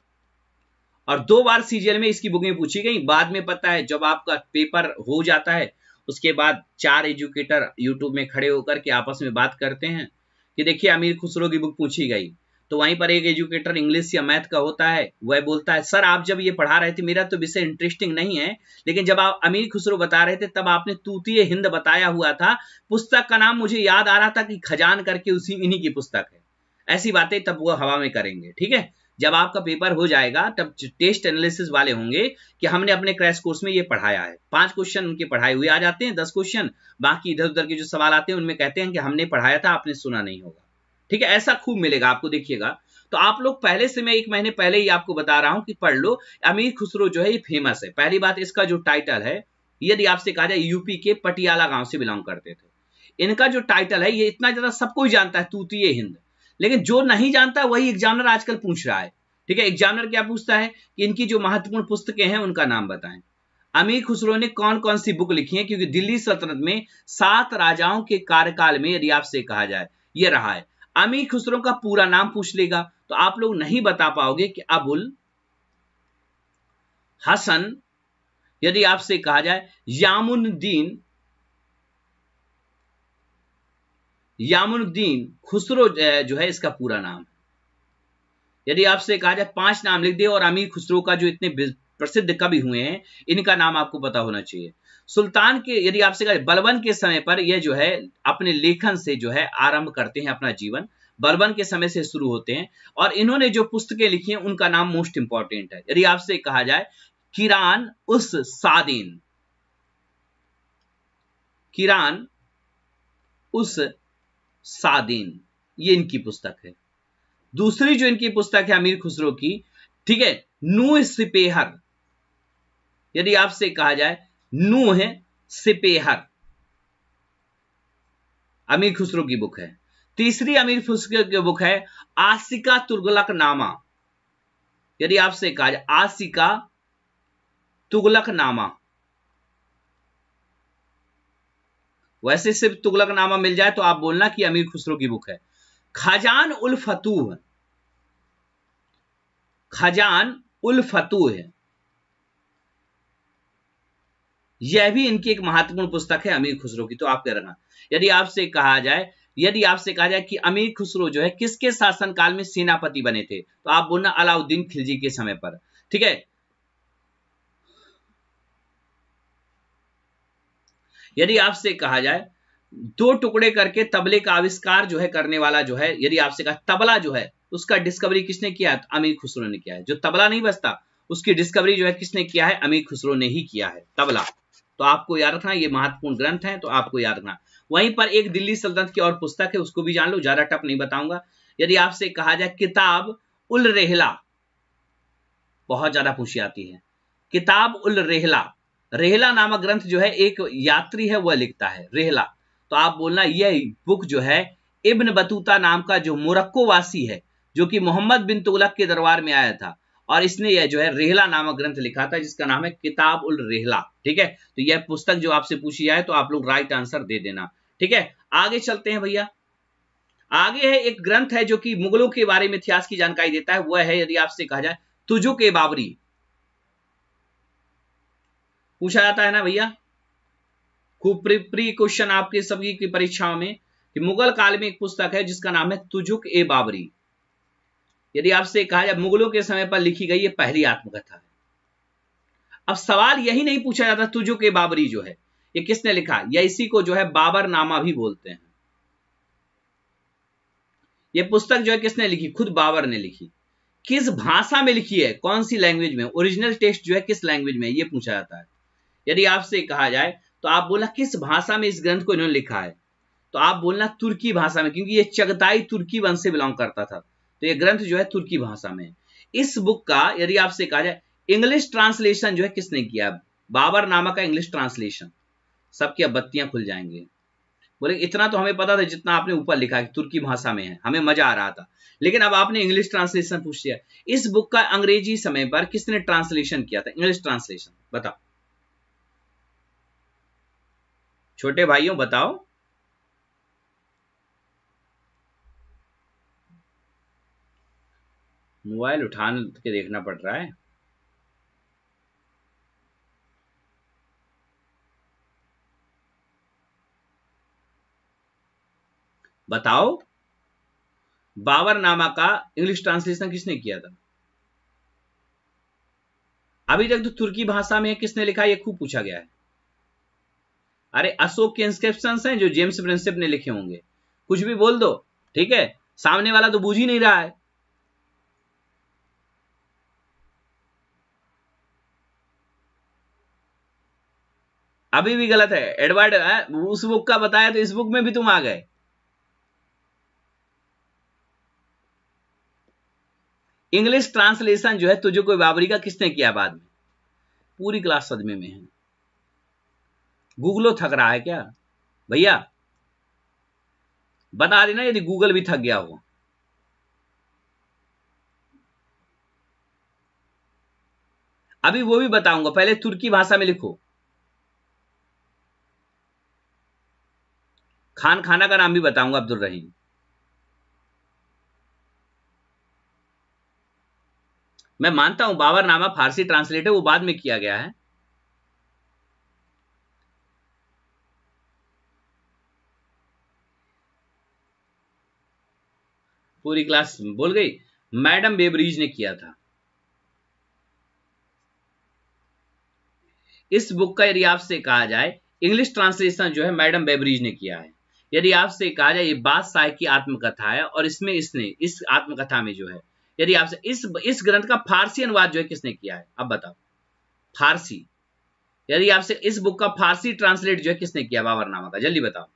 और 2 बार सीजीएल में इसकी बुकें पूछी गई। बाद में पता है जब आपका पेपर हो जाता है उसके बाद 4 एजुकेटर यूट्यूब में खड़े होकर के आपस में बात करते हैं कि देखिए अमीर खुसरो की बुक पूछी गई, तो वहीं पर एक एजुकेटर इंग्लिश या मैथ का होता है, वह बोलता है सर आप जब ये पढ़ा रहे थे मेरा तो विषय इंटरेस्टिंग नहीं है, लेकिन जब आप अमीर खुसरो बता रहे थे तब आपने तूतीय हिंद बताया हुआ था, पुस्तक का नाम मुझे याद आ रहा था कि खजान करके उसी इन्हीं की पुस्तक है। ऐसी बातें तब वो हवा में करेंगे। ठीक है, जब आपका पेपर हो जाएगा तब टेस्ट एनालिसिस वाले होंगे कि हमने अपने क्रैश कोर्स में ये पढ़ाया है, 5 क्वेश्चन उनके पढ़ाए हुए आ जाते हैं, 10 क्वेश्चन, बाकी इधर उधर के जो सवाल आते हैं उनमें कहते हैं कि हमने पढ़ाया था आपने सुना नहीं होगा। ठीक है, ऐसा खूब मिलेगा आपको, देखिएगा। तो आप लोग पहले से, मैं 1 महीने पहले ही आपको बता रहा हूं कि पढ़ लो, अमीर खुसरो जो है ये फेमस है। पहली बात, इसका जो टाइटल है, यदि आपसे कहा जाए यूपी के पटियाला गांव से बिलोंग करते थे, इनका जो टाइटल है ये इतना ज्यादा सबको ही जानता है, तूतीय हिंद, लेकिन जो नहीं जानता वही एग्जामिनर आजकल पूछ रहा है। ठीक है, एग्जामिनर क्या पूछता है कि इनकी जो महत्वपूर्ण पुस्तकें हैं उनका नाम बताएं। अमीर खुसरो ने कौन कौन सी बुक लिखी है, क्योंकि दिल्ली सल्तनत में 7 राजाओं के कार्यकाल में यदि आपसे कहा जाए ये रहा है। अमीर खुसरो का पूरा नाम पूछ लेगा तो आप लोग नहीं बता पाओगे कि अबुल हसन, यदि आपसे कहा जाए यामुनुद्दीन खुसरो जो है इसका पूरा नाम। यदि आपसे कहा जाए 5 नाम लिख दे, और अमीर खुसरो का जो इतने प्रसिद्ध कवि हुए हैं इनका नाम आपको पता होना चाहिए। सुल्तान के, यदि आपसे कहा बलबन के समय पर यह जो है अपने लेखन से जो है आरंभ करते हैं अपना जीवन, बलबन के समय से शुरू होते हैं, और इन्होंने जो पुस्तकें लिखी हैं उनका नाम मोस्ट इंपॉर्टेंट है। यदि आपसे कहा जाए किरान उस सादीन, किरान उस सादीन, ये इनकी पुस्तक है। दूसरी जो इनकी पुस्तक है अमीर खुसरो की, ठीक है, नूह सिपेहर, यदि आपसे कहा जाए नूह सिपेहर, अमीर खुसरो की बुक है। तीसरी अमीर खुसरो की बुक है आसिका तुगलक नामा, यदि आपसे कहा जाए आसिका तुगलक नामा, वैसे सिर्फ तुगलक नामा मिल जाए तो आप बोलना कि अमीर खुसरो की बुक है। खजान उल फतूह, खजान उल फतूह, यह भी इनकी एक महत्वपूर्ण पुस्तक है अमीर खुसरो की, तो आप कह रखना। यदि आपसे कहा जाए कि अमीर खुसरो जो है किसके शासनकाल में सेनापति बने थे, तो आप बोलना अलाउद्दीन खिलजी के समय पर। ठीक है, यदि आपसे कहा जाए 2 टुकड़े करके तबले का आविष्कार जो है करने वाला जो है, यदि आपसे कहा तबला जो है उसका डिस्कवरी किसने किया है, तो अमीर खुसरो ने किया है। जो तबला नहीं बजता उसकी डिस्कवरी जो है किसने किया है, अमीर खुसरो ने ही किया है, तबला। तो आपको याद रखना, ये महत्वपूर्ण ग्रंथ है, तो आपको याद रखना। वहीं पर एक दिल्ली सल्तनत की और पुस्तक है, उसको भी जान लो, ज्यादा टफ नहीं बताऊंगा। यदि आपसे कहा जाए किताब उल रेहला, बहुत ज्यादा पूछी आती है, किताब उल रेहला, रेहला नामक ग्रंथ जो है एक यात्री है वह लिखता है, रेहला, तो आप बोलना यह बुक जो है इब्न बतूता नाम का जो मोरक्को वासी है, जो कि मोहम्मद बिन तुगलक के दरबार में आया था, और इसने यह जो है रेहला नामक ग्रंथ लिखा था जिसका नाम है किताब उल रेहला। ठीक है, तो यह पुस्तक जो आपसे पूछी जाए तो आप लोग राइट आंसर दे देना। ठीक है, आगे चलते हैं भैया। आगे है एक ग्रंथ है जो कि मुगलों के बारे में इतिहास की जानकारी देता है, वह है यदि आपसे कहा जाए तुजुक ए बाबरी, पूछा जाता है ना भैया, खूब प्री क्वेश्चन आपके सभी की परीक्षाओं में, कि मुगल काल में एक पुस्तक है जिसका नाम है तुजुक ए बाबरी। यदि आपसे कहा जाए मुगलों के समय पर लिखी गई ये पहली आत्मकथा है। अब सवाल यही नहीं पूछा जाता तुजुक ए बाबरी जो है ये किसने लिखा, या इसी को जो है बाबर नामा भी बोलते हैं। ये पुस्तक जो है किसने लिखी, खुद बाबर ने लिखी। किस भाषा में लिखी है, कौन सी लैंग्वेज में, ओरिजिनल टेक्स्ट जो है किस लैंग्वेज में, ये पूछा जाता है। यदि आपसे कहा जाए तो आप बोलना किस भाषा में इस ग्रंथ को इन्होंने लिखा है, तो आप बोलना तुर्की भाषा में, क्योंकि ये चगताई तुर्की वंश से बिलोंग करता था, तो ये ग्रंथ जो है तुर्की भाषा में है। इस बुक का यदि आपसे कहा जाए इंग्लिश ट्रांसलेशन जो है किसने किया, बाबर नामा का इंग्लिश ट्रांसलेशन। सबकी अब बत्तियां खुल जाएंगे, बोले इतना तो हमें पता था जितना आपने ऊपर लिखा है तुर्की भाषा में है, हमें मजा आ रहा था, लेकिन अब आपने इंग्लिश ट्रांसलेशन पूछ लिया। इस बुक का अंग्रेजी समय पर किसने ट्रांसलेशन किया था, इंग्लिश ट्रांसलेशन, बताओ छोटे भाइयों बताओ। मोबाइल उठा के देखना पड़ रहा है। बताओ बाबरनामा का इंग्लिश ट्रांसलेशन किसने किया था? अभी तक तो तुर्की भाषा में किसने लिखा, ये खूब पूछा गया है। अरे अशोक के इंस्क्रिप्शंस हैं जो जेम्स प्रिंसेप ने लिखे होंगे, कुछ भी बोल दो, ठीक है, सामने वाला तो बूझ ही नहीं रहा है। अभी भी गलत है। एडवर्ड उस बुक का बताया तो इस बुक में भी तुम आ गए। इंग्लिश ट्रांसलेशन जो है तुझे कोई बाबरी का किसने किया बाद में? पूरी क्लास सदमे में है। गूगलो थक रहा है क्या भैया? बता देना यदि गूगल भी थक गया हो। अभी वो भी बताऊंगा, पहले तुर्की भाषा में लिखो। खान खाना का नाम भी बताऊंगा, अब्दुल रहीम। मैं मानता हूं बाबरनामा फारसी ट्रांसलेट है, वो बाद में किया गया है। पूरी क्लास बोल गई। मैडम बेबरीज ने किया था। इस बुक का यदि आपसे कहा जाए इंग्लिश ट्रांसलेशन जो है मैडम बेबरीज ने किया है। यदि आपसे कहा जाए ये बादशाह की आत्मकथा है और इसमें इसने इस आत्मकथा में जो है, यदि आपसे इस ग्रंथ का फारसी अनुवाद जो है किसने किया है, अब बताओ। फारसी, यदि आपसे इस बुक का फारसी ट्रांसलेट जो है किसने किया बाबरनामा का, जल्दी बताओ।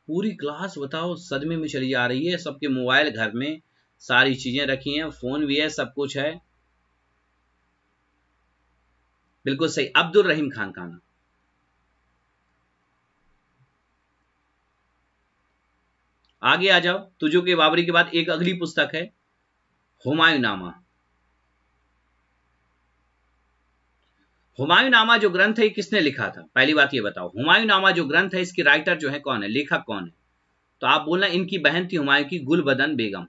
पूरी क्लास बताओ सदमे में चली जा रही है। सबके मोबाइल घर में सारी चीजें रखी हैं, फोन भी है, सब कुछ है। बिल्कुल सही, अब्दुल रहीम खान खाना। आगे आ जाओ। तुझो के बाबरी के बाद एक अगली पुस्तक है हुमायूंनामा। हुमायूंनामा जो ग्रंथ है किसने लिखा था, पहली बात ये बताओ। हुमायूंनामा जो ग्रंथ है इसके राइटर जो है कौन है, लेखक कौन है? तो आप बोलना इनकी बहन थी हुमायूं की, गुलबदन बेगम।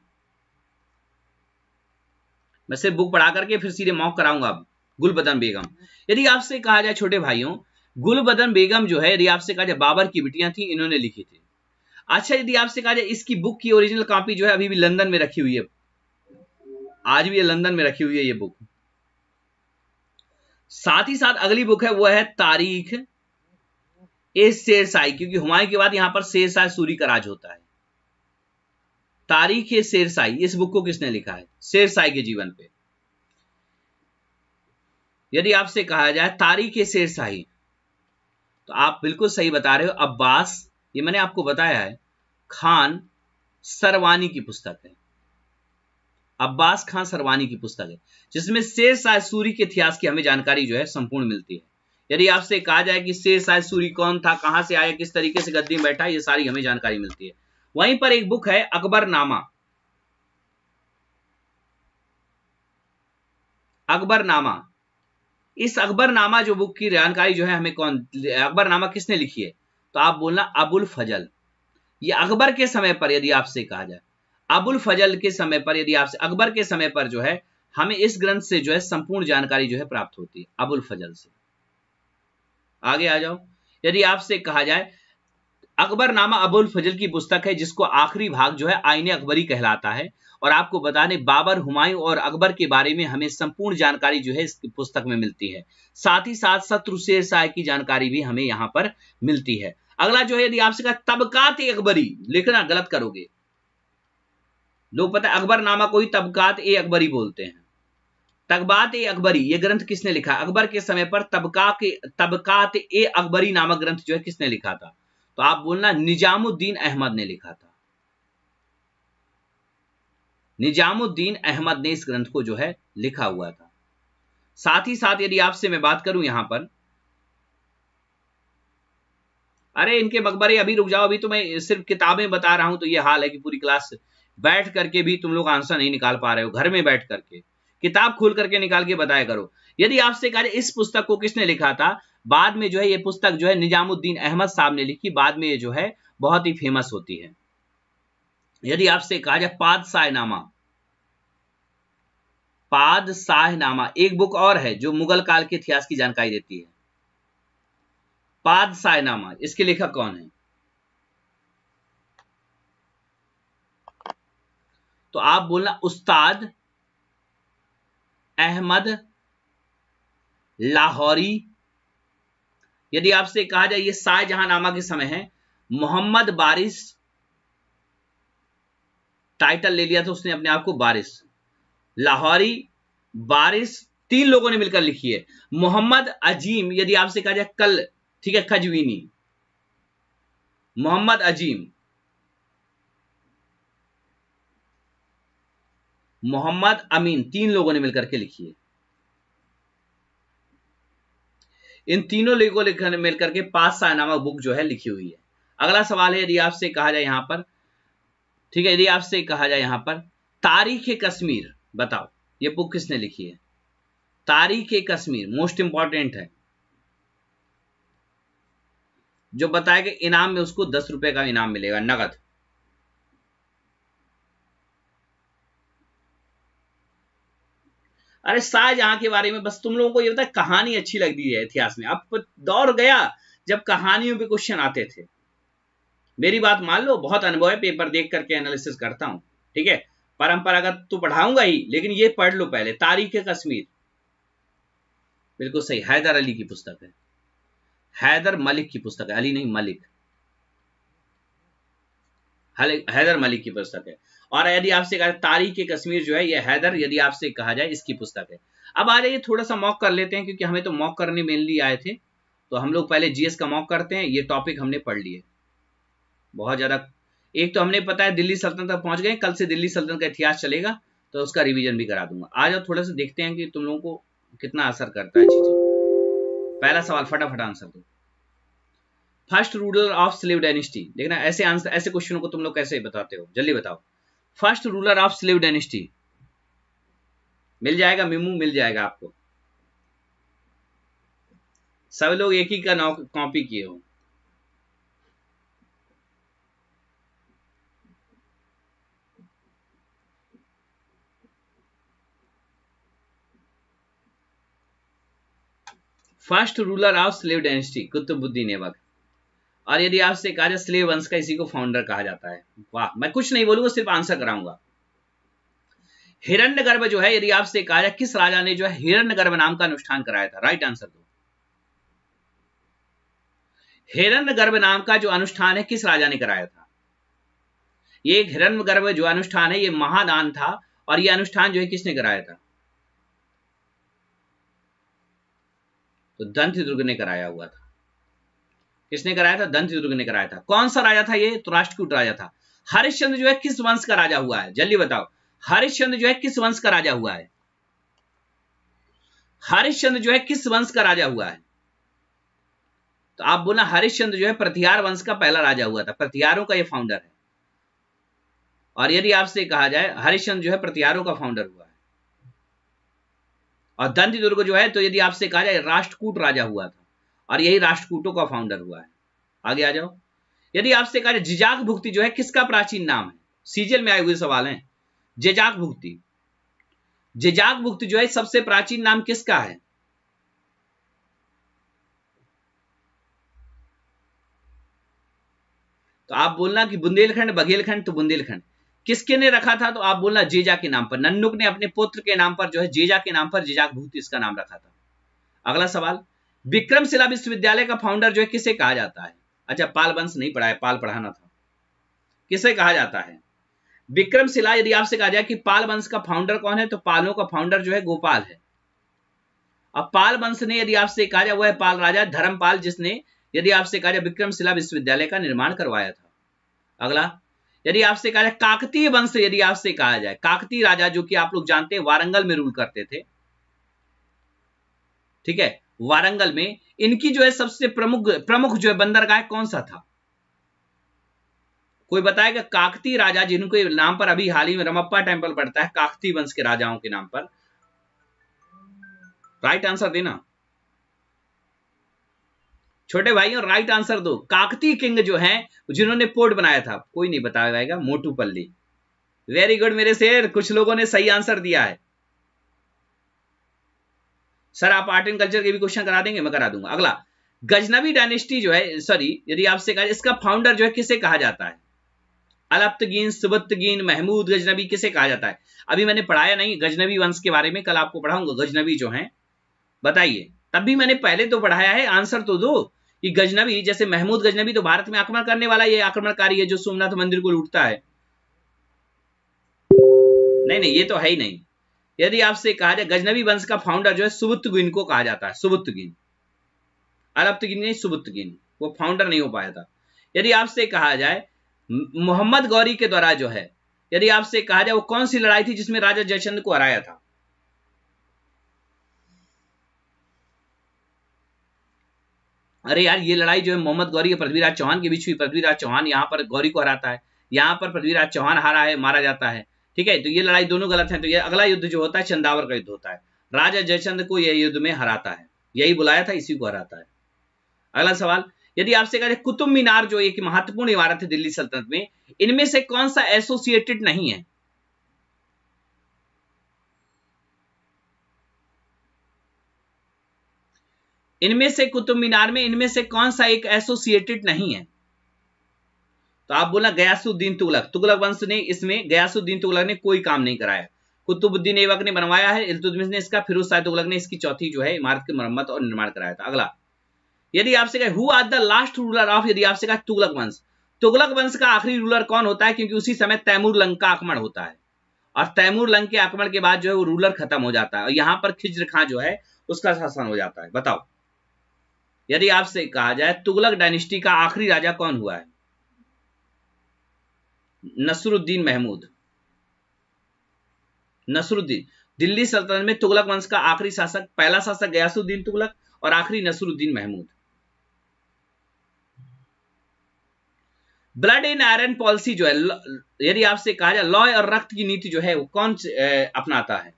मैं सिर्फ बुक पढ़ा करके फिर सीधे मॉक कराऊंगा। अब गुलबदन बेगम, यदि आपसे कहा जाए छोटे भाइयों, गुलबदन बेगम जो है यदि आपसे कहा जाए बाबर की बिटियां थी, इन्होंने लिखी थी। अच्छा, यदि आपसे कहा जाए इसकी बुक की ओरिजिनल कॉपी जो है अभी भी लंदन में रखी हुई है, आज भी ये लंदन में रखी हुई है ये बुक। साथ ही साथ अगली बुक है वो है तारीख ए शेरशाही, क्योंकि हुमायूं के बाद यहां पर शेरशाह सूरी का राज होता है। तारीख ए शेरशाही, इस बुक को किसने लिखा है, शेरशाह के जीवन पे। यदि आपसे कहा जाए तारीख ए शेरशाही, तो आप बिल्कुल सही बता रहे हो, अब्बास, ये मैंने आपको बताया है, खान सरवानी की पुस्तक है। अब्बास खान सरवानी की पुस्तक है, जिसमें शेरशाह सूरी के इतिहास की हमें जानकारी जो है संपूर्ण मिलती है। यदि आपसे कहा जाए कि शेरशाह सूरी कौन था, कहां से आया, किस तरीके से गद्दी में बैठा, ये सारी हमें जानकारी मिलती है। वहीं पर एक बुक है अकबरनामा। अकबरनामा, इस अकबरनामा जो बुक की जानकारी जो है हमें कौन, अकबरनामा किसने लिखी है, तो आप बोलना अबुल फजल। ये अकबर के समय पर यदि आपसे कहा जाए, अबुल फजल के समय पर, यदि आपसे अकबर के समय पर जो है हमें इस ग्रंथ से जो है संपूर्ण जानकारी जो है प्राप्त होती है, अबुल फजल से। आगे आ जाओ। यदि आपसे कहा जाए अकबरनामा अबुल फजल की पुस्तक है, जिसको आखिरी भाग जो है आईने अकबरी कहलाता है। और आपको बताने बाबर, हुमायूं और अकबर के बारे में हमें संपूर्ण जानकारी जो है इस पुस्तक में मिलती है। साथ ही साथ शत्रु शेरशाह की जानकारी भी हमें यहां पर मिलती है। अगला जो है यदि आपसे कहा तबकात ए अकबरी, लिखना गलत करोगे, लोग पता है अकबरनामा को ही तबकात ए अकबरी बोलते हैं। तबकात ए अकबरी ये ग्रंथ किसने लिखा, अकबर के समय पर तबकात ए अकबरी नामक ग्रंथ जो है किसने लिखा था, तो आप बोलना निजामुद्दीन अहमद ने लिखा था। निजामुद्दीन अहमद ने इस ग्रंथ को जो है लिखा हुआ था। साथ ही साथ यदि आपसे मैं बात करूं यहां पर, अरे इनके मकबरे, अभी रुक जाओ, अभी तो मैं सिर्फ किताबें बता रहा हूं, तो ये हाल है कि पूरी क्लास बैठ करके भी तुम लोग आंसर नहीं निकाल पा रहे हो। घर में बैठ करके किताब खोल करके निकाल के बताया करो। यदि आपसे कहा इस पुस्तक को किसने लिखा था, बाद में जो है ये पुस्तक जो है निजामुद्दीन अहमद साहब ने लिखी, बाद में ये जो है बहुत ही फेमस होती है। यदि आपसे कहा जाए पादशाहनामा, पादशाहनामा एक बुक और है जो मुगल काल के इतिहास की जानकारी देती है। पादशाहनामा, इसके लेखक कौन है? तो आप बोलना उस्ताद अहमद लाहौरी। यदि आपसे कहा जाए ये शाहजहांनामा के समय है, मोहम्मद बारिश, टाइटल ले लिया था उसने अपने आप को बारिश, लाहौरी, बारिश, 3 लोगों ने मिलकर लिखी है। मोहम्मद अजीम, यदि आपसे कहा जाए कल, ठीक है, कजवीनी, मोहम्मद अजीम, मोहम्मद अमीन, 3 लोगों ने मिलकर के लिखी है। इन तीनों लोगों ने मिलकर के पादशाहनामा बुक जो है लिखी हुई है। अगला सवाल है, यदि आपसे कहा जाए यहां पर, ठीक है, यदि आपसे कहा जाए यहां पर तारीख कश्मीर, बताओ ये बुक किसने लिखी है? तारीख कश्मीर मोस्ट इंपॉर्टेंट है। जो बताएगा इनाम में उसको 10 रुपए का इनाम मिलेगा, नगद। अरे शाहजहां के बारे में बस तुम लोगों को ये बताया, कहानी अच्छी लगती है इतिहास में। अब दौर गया जब कहानियों पे क्वेश्चन आते थे। मेरी बात मान लो, बहुत अनुभव है, पेपर देख करके एनालिसिस करता हूं, ठीक है। परंपरागत तो पढ़ाऊंगा ही, लेकिन ये पढ़ लो पहले, तारीख कश्मीर, बिल्कुल सही, हैदर अली की पुस्तक है, हैदर मलिक की पुस्तक है, अली नहीं मलिक, हैदर मलिक की पुस्तक है। और यदि आपसे कहा तारीख कश्मीर जो है ये हैदर, यदि आपसे कहा जाए इसकी पुस्तक है। अब आ जाइए थोड़ा सा मॉक कर लेते हैं, क्योंकि हमें तो मॉक करने मेनली आए थे, तो हम लोग पहले जीएस का मॉक करते हैं। ये टॉपिक हमने पढ़ लिए बहुत ज्यादा। एक तो हमने पता है दिल्ली सल्तनत तक पहुंच गए, कल से दिल्ली सल्तनत का इतिहास चलेगा, तो उसका रिवीजन भी करा दूंगा। आ जाओ थोड़ा सा देखते हैं कि तुम लोगों को कितना असर करता है चीजें। पहला सवाल फटाफट आंसर दो। First ruler of slave dynasty, देखना ऐसे आंसर, ऐसे क्वेश्चनों को तुम लोग कैसे बताते हो, जल्दी बताओ। First ruler of slave dynasty, मिल जाएगा मीमू, मिल जाएगा आपको। सब लोग एक ही का कॉपी किए हो। First ruler of slave dynasty Qutubuddin Aibak. और यदि आपसे कहा जाए स्लेव वंश का इसी को फाउंडर कहा जाता है। वाह, मैं कुछ नहीं बोलूंगा, सिर्फ आंसर कराऊंगा। हिरण्यगर्भ जो है, यदि आपसे कहा जाए किस राजा ने जो है हिरण्यगर्भ नाम का अनुष्ठान कराया था, राइट आंसर दो। हिरण्यगर्भ नाम का जो अनुष्ठान है किस राजा ने कराया था? ये हिरण्यगर्भ जो अनुष्ठान है ये महादान था, और ये अनुष्ठान जो है किसने कराया था? तो दंतदुर्ग ने कराया हुआ था। किसने कराया था? दंतदुर्ग ने कराया था। कौन सा राजा था ये? तो राष्ट्रकूट राजा था। हरिश्चंद्र जो है किस वंश का राजा हुआ है, जल्दी बताओ। हरिश्चंद्र जो है किस वंश का राजा हुआ है? हरिश्चंद्र जो है किस वंश का राजा हुआ है? तो आप बोला हरिश्चंद्र जो है प्रतिहार वंश का पहला राजा हुआ था, प्रतिहारों का ये फाउंडर है। और यदि आपसे कहा जाए हरिश्चंद्र जो है प्रतिहारों का फाउंडर हुआ है। और दंतदुर्ग जो है, तो यदि आपसे कहा जाए राष्ट्रकूट राजा हुआ था, और यही राष्ट्रकूटों का फाउंडर हुआ है। आगे आ जाओ। यदि आपसे कहा जाए जिजाक भुक्ति जो है किसका प्राचीन नाम है? सीजल में आए हुए सवाल हैं। जिजाक भुक्ति, जिजाक भुक्ति जो है सबसे प्राचीन नाम किसका है? तो आप बोलना कि बुंदेलखंड, बघेलखंड, तो बुंदेलखंड। किसके ने रखा था? तो आप बोलना जेजा के नाम पर। नन्नुक ने अपने पुत्र के नाम पर जो है जेजा के नाम पर जिजाक भुक्ति इसका नाम रखा था। अगला सवाल, विक्रमशिला विश्वविद्यालय का फाउंडर जो है किसे कहा जाता है? अच्छा, पाल वंश नहीं पढ़ा है, पाल पढ़ाना था। किसे कहा जाता है? विक्रमशिला, यदि आपसे कहा जाए कि पाल वंश का फाउंडर कौन है, तो पालों का फाउंडर जो है गोपाल है। अब पाल वंश ने, यदि आपसे कहा जाए, वह है पाल राजा धर्मपाल, जिसने यदि आपसे कहा जाए विक्रमशिला विश्वविद्यालय का निर्माण करवाया था। अगला, यदि आपसे कहा जाए काकतीय वंश, यदि आपसे कहा जाए काकतीय राजा, जो कि आप लोग जानते हैं वारंगल में रूल करते थे, ठीक है, वारंगल में, इनकी जो है सबसे प्रमुख जो है बंदरगाह कौन सा था? कोई बताएगा? काकतीय राजा, जिनके नाम पर अभी हाल ही में रमप्पा टेम्पल पड़ता है, काकतीय वंश के राजाओं के नाम पर। राइट आंसर देना छोटे भाइयों, राइट आंसर दो। काकतीय किंग जो है जिन्होंने पोर्ट बनाया था, कोई नहीं बताएगा, मोटूपल्ली। वेरी गुड मेरे शेर, कुछ लोगों ने सही आंसर दिया है। सर आप आर्ट एंड कल्चर के भी क्वेश्चन करा देंगे? मैं करा दूंगा। अगला, गजनवी डायनेस्टी जो है, सॉरी, यदि आपसे कहा इसका फाउंडर जो है किसे कहा जाता है? अलब्तगीन, सुबत्तगीन, महमूद गजनवी, किसे कहा जाता है? अभी मैंने पढ़ाया नहीं गजनवी वंश के बारे में, कल आपको पढ़ाऊंगा गजनवी जो है, बताइए। तब भी मैंने पहले तो पढ़ाया है, आंसर तो दो कि गजनवी, जैसे महमूद गजनवी तो भारत में आक्रमण करने वाला ये आक्रमणकारी है जो सोमनाथ मंदिर को लूटता है। नहीं नहीं, ये तो है ही नहीं। यदि आपसे कहा जाए गजनवी वंश का फाउंडर जो है सुबुत्तगीन को कहा जाता है, सुबुत्तगीन, अलब्तगीन नहीं, सुबुत्तगीन, वो फाउंडर नहीं हो पाया था। यदि आपसे कहा जाए मोहम्मद गौरी के द्वारा जो है, यदि आपसे कहा जाए वो कौन सी लड़ाई थी जिसमें राजा जयचंद को हराया था? अरे यार, ये लड़ाई जो है मोहम्मद गौरी और पृथ्वीराज चौहान के बीच हुई। पृथ्वीराज चौहान यहाँ पर गौरी को हराता है, यहाँ पर पृथ्वीराज चौहान हारा है, मारा जाता है। ठीक है, तो ये लड़ाई दोनों गलत है। तो ये अगला युद्ध जो होता है चंदावर का युद्ध होता है, राजा जयचंद को यह युद्ध में हराता है, यही बुलाया था, इसी को हराता है। अगला सवाल, यदि आपसे कहा जाए कुतुब मीनार जो एक महत्वपूर्ण इमारत है दिल्ली सल्तनत में, इनमें से कौन सा एसोसिएटेड नहीं है? इनमें से कुतुब मीनार में इनमें से कौन सा एक एसोसिएटेड नहीं है? तो आप बोला गयासुद्दीन तुगलक, तुगलक वंश ने इसमें, गयासुद्दीन तुगलक ने कोई काम नहीं कराया। कुतुबुद्दीन ऐबक ने बनवाया है, इल्तुतमिश ने इसका, फिरोज शाह तुगलक ने इसकी चौथी जो है इमारत की मरम्मत और निर्माण कराया था। अगला, यदि आपसे कहे who are the last ruler of, यदि आपसे कहा तुगलक वंश, तुगलक वंश का आखिरी रूलर कौन होता है? क्योंकि उसी समय तैमूर लंग का आक्रमण होता है, और तैमूर लंग के आक्रमण के बाद जो है वो रूलर खत्म हो जाता है, और यहां पर खिज्र खां जो है उसका शासन हो जाता है। बताओ, यदि आपसे कहा जाए तुगलक डायनेस्टी का आखिरी राजा कौन हुआ है? नसरुद्दीन महमूद, नसरुद्दीन। दिल्ली सल्तनत में तुगलक वंश का आखिरी शासक, पहला शासक गयासुद्दीन तुगलक और आखिरी Nasiruddin Mahmud. Blood in iron policy जो है, यदि आपसे कहा जाए लॉ और रक्त की नीति जो है वो कौन अपनाता है?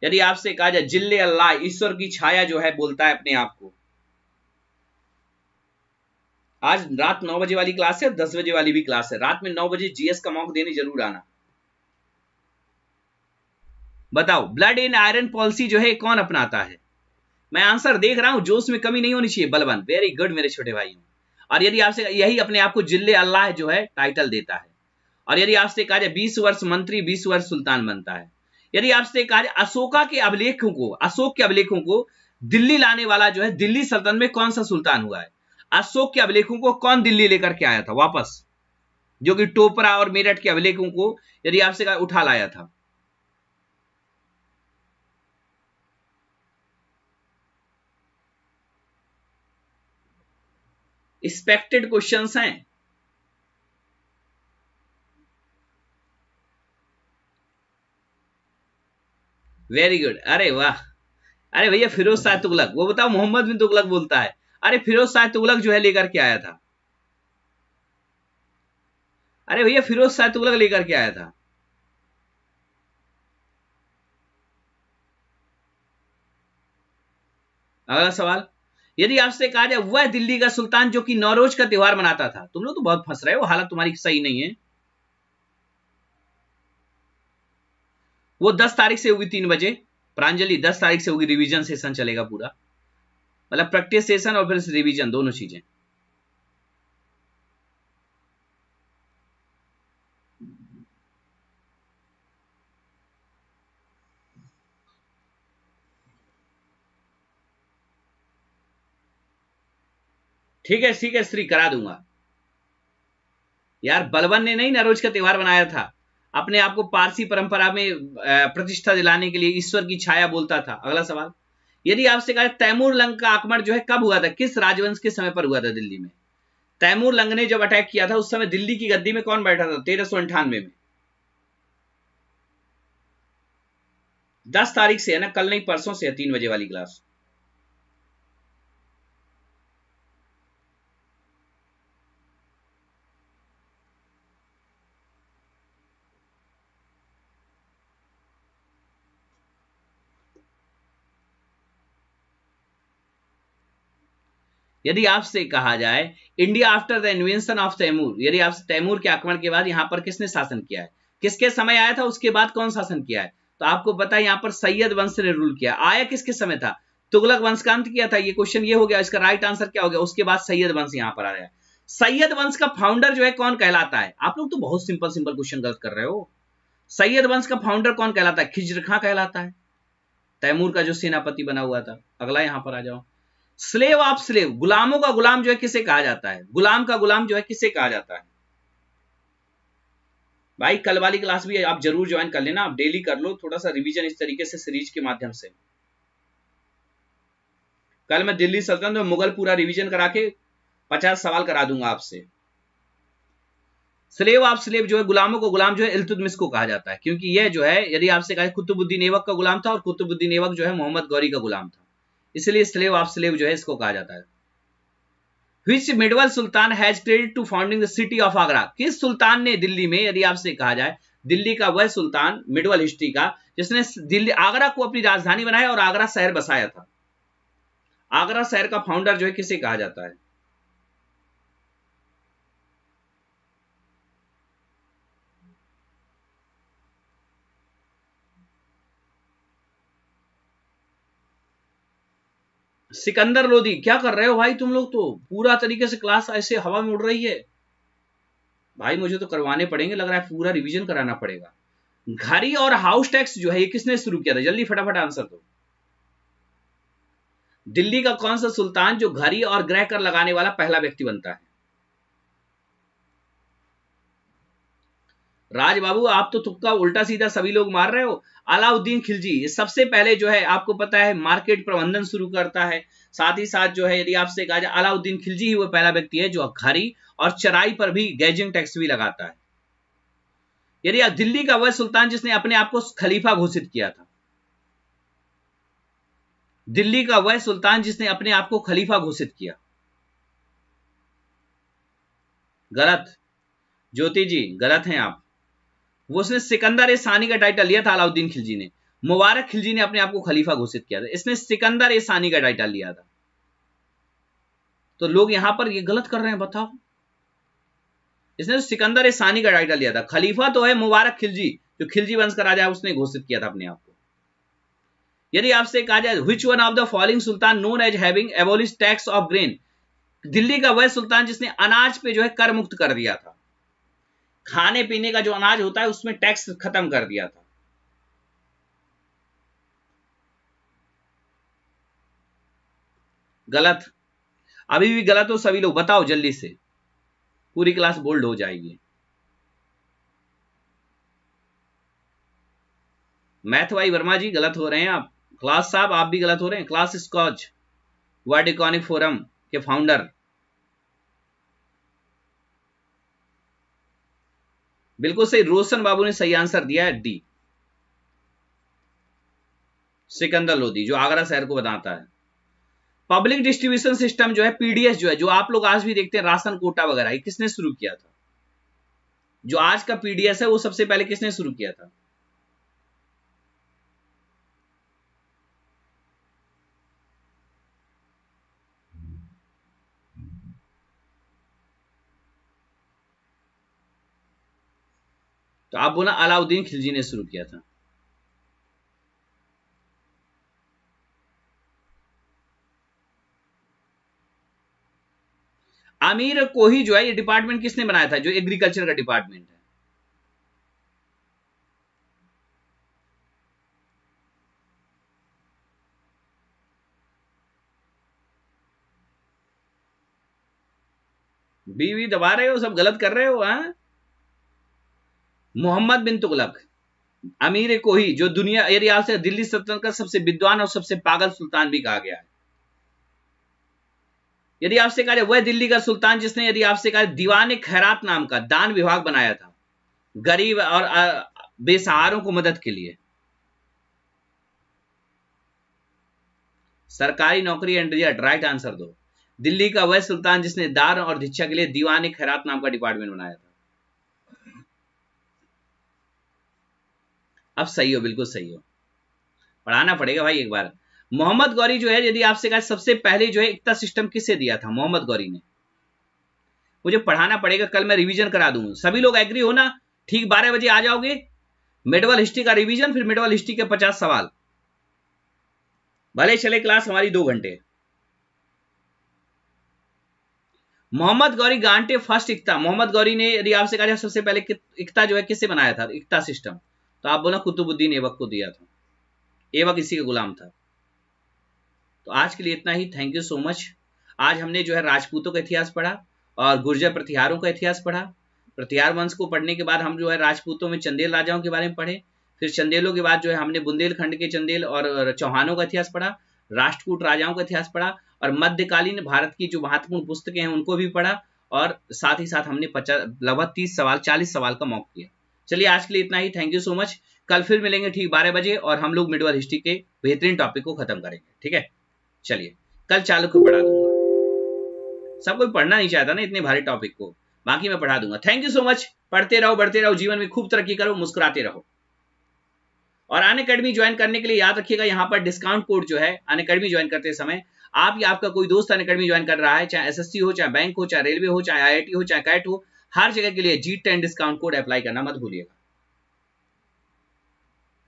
यदि आपसे कहा जाए जिल्ले अल्लाह, ईश्वर की छाया जो है बोलता है अपने आप को। आज रात 9 बजे वाली क्लास है, 10 बजे वाली भी क्लास है, रात में 9 बजे जीएस का मॉक देने जरूर आना। बताओ, ब्लड इन आयरन पॉलिसी जो है कौन अपनाता है? मैं आंसर देख रहा हूं, जोश में कमी नहीं होनी चाहिए। बलबन, वेरी गुड मेरे छोटे भाई। और यदि आपसे, यही अपने आप को जिल्ले अल्लाह जो है टाइटल देता है। और यदि आपसे कहा जाए 20 वर्ष मंत्री 20 वर्ष सुल्तान बनता है। यदि आपसे कहा जाए अशोका के अभिलेखों को, अशोक के अभिलेखों को दिल्ली लाने वाला जो है दिल्ली सल्तनत में कौन सा सुल्तान हुआ है? अशोक के अभिलेखों को कौन दिल्ली लेकर के आया था वापस, जो कि टोपरा और मेरठ के अभिलेखों को यदि आपसे कहा उठा लाया था? एक्सपेक्टेड क्वेश्चंस हैं। वेरी गुड, अरे वाह। अरे भैया फिरोज शाह तुगलक, वो बताओ मोहम्मद बिन तुगलक बोलता है। अरे फिरोज शाह तुगलक जो है लेकर के आया था। अरे भैया फिरोज शाह तुगलक लेकर के आया था। अगला सवाल, यदि आपसे कहा जाए वह दिल्ली का सुल्तान जो कि नौरोज का त्योहार मनाता था। तुम लोग तो बहुत फंस रहे हो, हालत तुम्हारी सही नहीं है। वो 10 तारीख से होगी 3 बजे, प्रांजलि 10 तारीख से होगी, रिवीजन सेशन चलेगा पूरा, मतलब प्रैक्टिस सेशन और फिर रिवीजन दोनों चीजें। ठीक है श्री, करा दूंगा यार। बलबन ने नहीं नौरोज का त्योहार बनाया था, अपने आप को पारसी परंपरा में प्रतिष्ठा दिलाने के लिए ईश्वर की छाया बोलता था। अगला सवाल, यदि आपसे कहा तैमूर लंग का आक्रमण जो है कब हुआ था, किस राजवंश के समय पर हुआ था दिल्ली में? तैमूर लंग ने जब अटैक किया था उस समय दिल्ली की गद्दी में कौन बैठा था 1398 में? 10 तारीख से है ना, कल नहीं परसों से है 3 बजे वाली क्लास। यदि आपसे कहा जाए India after the invention of Timur, यदि आपसे तैमूर के आक्रमण के बाद यहां पर किसने शासन किया है, किसके समय आया था, उसके बाद कौन शासन किया है? तो आपको पता है यहां पर सैयद वंश ने रूल किया। आया किसके समय था? तुगलक वंश का अंत किया था। ये क्वेश्चन ये हो गया, इसका राइट आंसर क्या हो गया। उसके बाद सैयद वंश यहां पर आ गया। सैयद वंश का फाउंडर जो है कौन कहलाता है? आप लोग तो बहुत सिंपल सिंपल क्वेश्चन गलत कर रहे हो। सैयद वंश का फाउंडर कौन कहलाता है? खिज्र खां कहलाता है, तैमूर का जो सेनापति बना हुआ था। अगला यहां पर आ जाओ, स्लेव ऑफ स्लेव, गुलामों का गुलाम जो है किसे कहा जाता है? गुलाम का गुलाम जो है किसे कहा जाता है? भाई कल वाली क्लास भी आप जरूर ज्वाइन कर लेना, आप डेली कर लो थोड़ा सा रिवीजन इस तरीके से सीरीज के माध्यम से। कल मैं दिल्ली सल्तनत में मुगल पूरा रिवीजन करा के 50 सवाल करा दूंगा आपसे। स्लेव ऑफ स्लेव जो है, गुलामों को गुलाम जो है इल्तुतमिश को कहा जाता है, क्योंकि यह जो है यदि आपसे कहा कुतुबुद्दीन ऐबक का गुलाम था और कुतुबुद्दीन ऐबक जो है मोहम्मद गौरी का गुलाम था, इसलिए स्लेव ऑफ स्लेव जो है इसको कहा जाता है। Which medieval sultan has credit to founding the city of Agra? किस सुल्तान ने दिल्ली में, यदि आपसे कहा जाए दिल्ली का वह सुल्तान मिडवल हिस्ट्री का जिसने दिल्ली आगरा को अपनी राजधानी बनाया और आगरा शहर बसाया था? आगरा शहर का फाउंडर जो है किसे कहा जाता है? सिकंदर लोदी। क्या कर रहे हो भाई तुम लोग? तो पूरा तरीके से क्लास ऐसे हवा में उड़ रही है भाई, मुझे तो करवाने पड़ेंगे, लग रहा है पूरा रिवीजन कराना पड़ेगा। घड़ी और हाउस टैक्स जो है ये किसने शुरू किया था? जल्दी फटाफट आंसर दो। दिल्ली का कौन सा सुल्तान जो घड़ी और गृह कर लगाने वाला पहला व्यक्ति बनता है? राज बाबू आप तो तुक्का उल्टा सीधा सभी लोग मार रहे हो। अलाउद्दीन खिलजी सबसे पहले जो है आपको पता है मार्केट प्रबंधन शुरू करता है। साथ ही साथ जो है यदि आपसे कहा जाए अलाउद्दीन खिलजी ही वो पहला व्यक्ति है जो घड़ी और चराई पर भी गैजिंग टैक्स भी लगाता है। यदि आप दिल्ली का वह सुल्तान जिसने अपने आप को खलीफा घोषित किया था? दिल्ली का वह सुल्तान जिसने अपने आप को खलीफा घोषित किया? गलत ज्योति जी, गलत हैं आप। वो उसने सिकंदर ए सानी का टाइटल लिया था अलाउद्दीन खिलजी ने। मुबारक खिलजी ने अपने आप को खलीफा घोषित किया था, इसने सिकंदर ए सानी का टाइटल लिया था। तो लोग यहां पर ये गलत कर रहे हैं, बताओ। इसने तो सिकंदर ए सानी का टाइटल लिया था, खलीफा तो है मुबारक खिलजी जो खिलजी वंश का राजा है उसने घोषित किया था अपने आप को। यदि आपसे कहा जाए which one of the following sultan known as having abolish tax of grain? Delhi का वह सुल्तान जिसने अनाज पे जो है कर मुक्त कर दिया था, खाने पीने का जो अनाज होता है उसमें टैक्स खत्म कर दिया था। गलत, अभी भी गलत हो सभी लोग, बताओ जल्दी से, पूरी क्लास बोल्ड हो जाएगी। मैथ भाई वर्मा जी गलत हो रहे हैं आप, क्लास साहब आप भी गलत हो रहे हैं। Klaus Schwab world economic forum के फाउंडर, बिल्कुल सही, रोशन बाबू ने सही आंसर दिया है डी, सिकंदर लोदी जो आगरा शहर को बनाता है। पब्लिक डिस्ट्रीब्यूशन सिस्टम जो है पीडीएस जो है, जो आप लोग आज भी देखते हैं राशन कोटा वगैरह, ये किसने शुरू किया था? जो आज का पीडीएस है वो सबसे पहले किसने शुरू किया था? तो आप बोला अलाउद्दीन खिलजी ने शुरू किया था। आमिर कोही जो है ये डिपार्टमेंट किसने बनाया था, जो एग्रीकल्चर का डिपार्टमेंट है? बीवी दबा रहे हो, सब गलत कर रहे हो। हाँ, मोहम्मद बिन तुगलक, अमीर कोही जो दुनिया एरिया से दिल्ली सल्तनत का सबसे विद्वान और सबसे पागल सुल्तान भी कहा गया है। यदि आपसे कहा जाए वह दिल्ली का सुल्तान जिसने, यदि आपसे कहा दीवान खैरात नाम का दान विभाग बनाया था गरीब और बेसहारों को मदद के लिए। सरकारी नौकरी एंड रिजल्ट, राइट आंसर दो। दिल्ली का वह सुल्तान जिसने दान और भिक्षा के लिए दीवान खैरात नाम का डिपार्टमेंट बनाया था। अब सही हो, बिल्कुल सही हो, पढ़ाना पड़ेगा भाई एक बार। मोहम्मद गौरी जो है, यदि आपसे कहा सबसे पहले जो है इक्ता सिस्टम किसे दिया था? मोहम्मद गौरी ने। मुझे पढ़ाना पड़ेगा, कल मैं रिवीजन करा दूंगा। सभी लोग एग्री हो ना? ठीक 12 बजे आ जाओगे, मिडवल हिस्ट्री का रिवीजन, फिर मिडवल हिस्ट्री के 50 सवाल। भले चले क्लास हमारी 2 घंटे। मोहम्मद गौरी गांटे फर्स्ट इक्ता। मोहम्मद गौरी ने, यदि आपसे कहा जाए सबसे पहले इक्ता जो है किससे बनाया था, इक्ता सिस्टम, तो आप बोला कुतुबुद्दीन ऐबक को दिया था। ऐबक इसी का गुलाम था। तो आज के लिए इतना ही। Thank you so much. आज हमने जो है राजपूतों का इतिहास पढ़ा और गुर्जर प्रतिहारों का इतिहास पढ़ा। प्रतिहार वंश को पढ़ने के बाद हम जो है राजपूतों में चंदेल राजाओं के बारे में पढ़े। फिर चंदेलों के बाद जो है हमने बुंदेलखंड के चंदेल और चौहानों का इतिहास पढ़ा, राष्ट्रकूट राजाओं का इतिहास पढ़ा और मध्यकालीन भारत की जो महत्वपूर्ण पुस्तकें हैं उनको भी पढ़ा। और साथ ही साथ हमने लगभग 30 सवाल 40 सवाल का मॉक किया। चलिए आज के लिए इतना ही। Thank you so much. कल फिर मिलेंगे ठीक 12 बजे और हम लोग मिडवल हिस्ट्री के बेहतरीन टॉपिक को खत्म करेंगे। ठीक है, चलिए कल चालुक्य पढ़ा दूंगा। सब कोई पढ़ना नहीं चाहता ना इतने भारी टॉपिक को, बाकी मैं पढ़ा दूंगा। Thank you so much. पढ़ते रहो, बढ़ते रहो, जीवन में खूब तरक्की करो, मुस्कुराते रहो। और अनअकैडमी ज्वाइन करने के लिए याद रखिएगा यहाँ पर डिस्काउंट कोड जो है अनअकैडमी ज्वाइन करते समय, आप या आपका कोई दोस्त अनअकैडमी ज्वाइन कर रहा है, चाहे एसएससी हो, चाहे बैंक हो, चाहे रेलवे हो, चाहे आईआईटी हो, चाहे कैट हो, हर जगह के लिए G10 डिस्काउंट कोड अप्लाई करना मत भूलिएगा।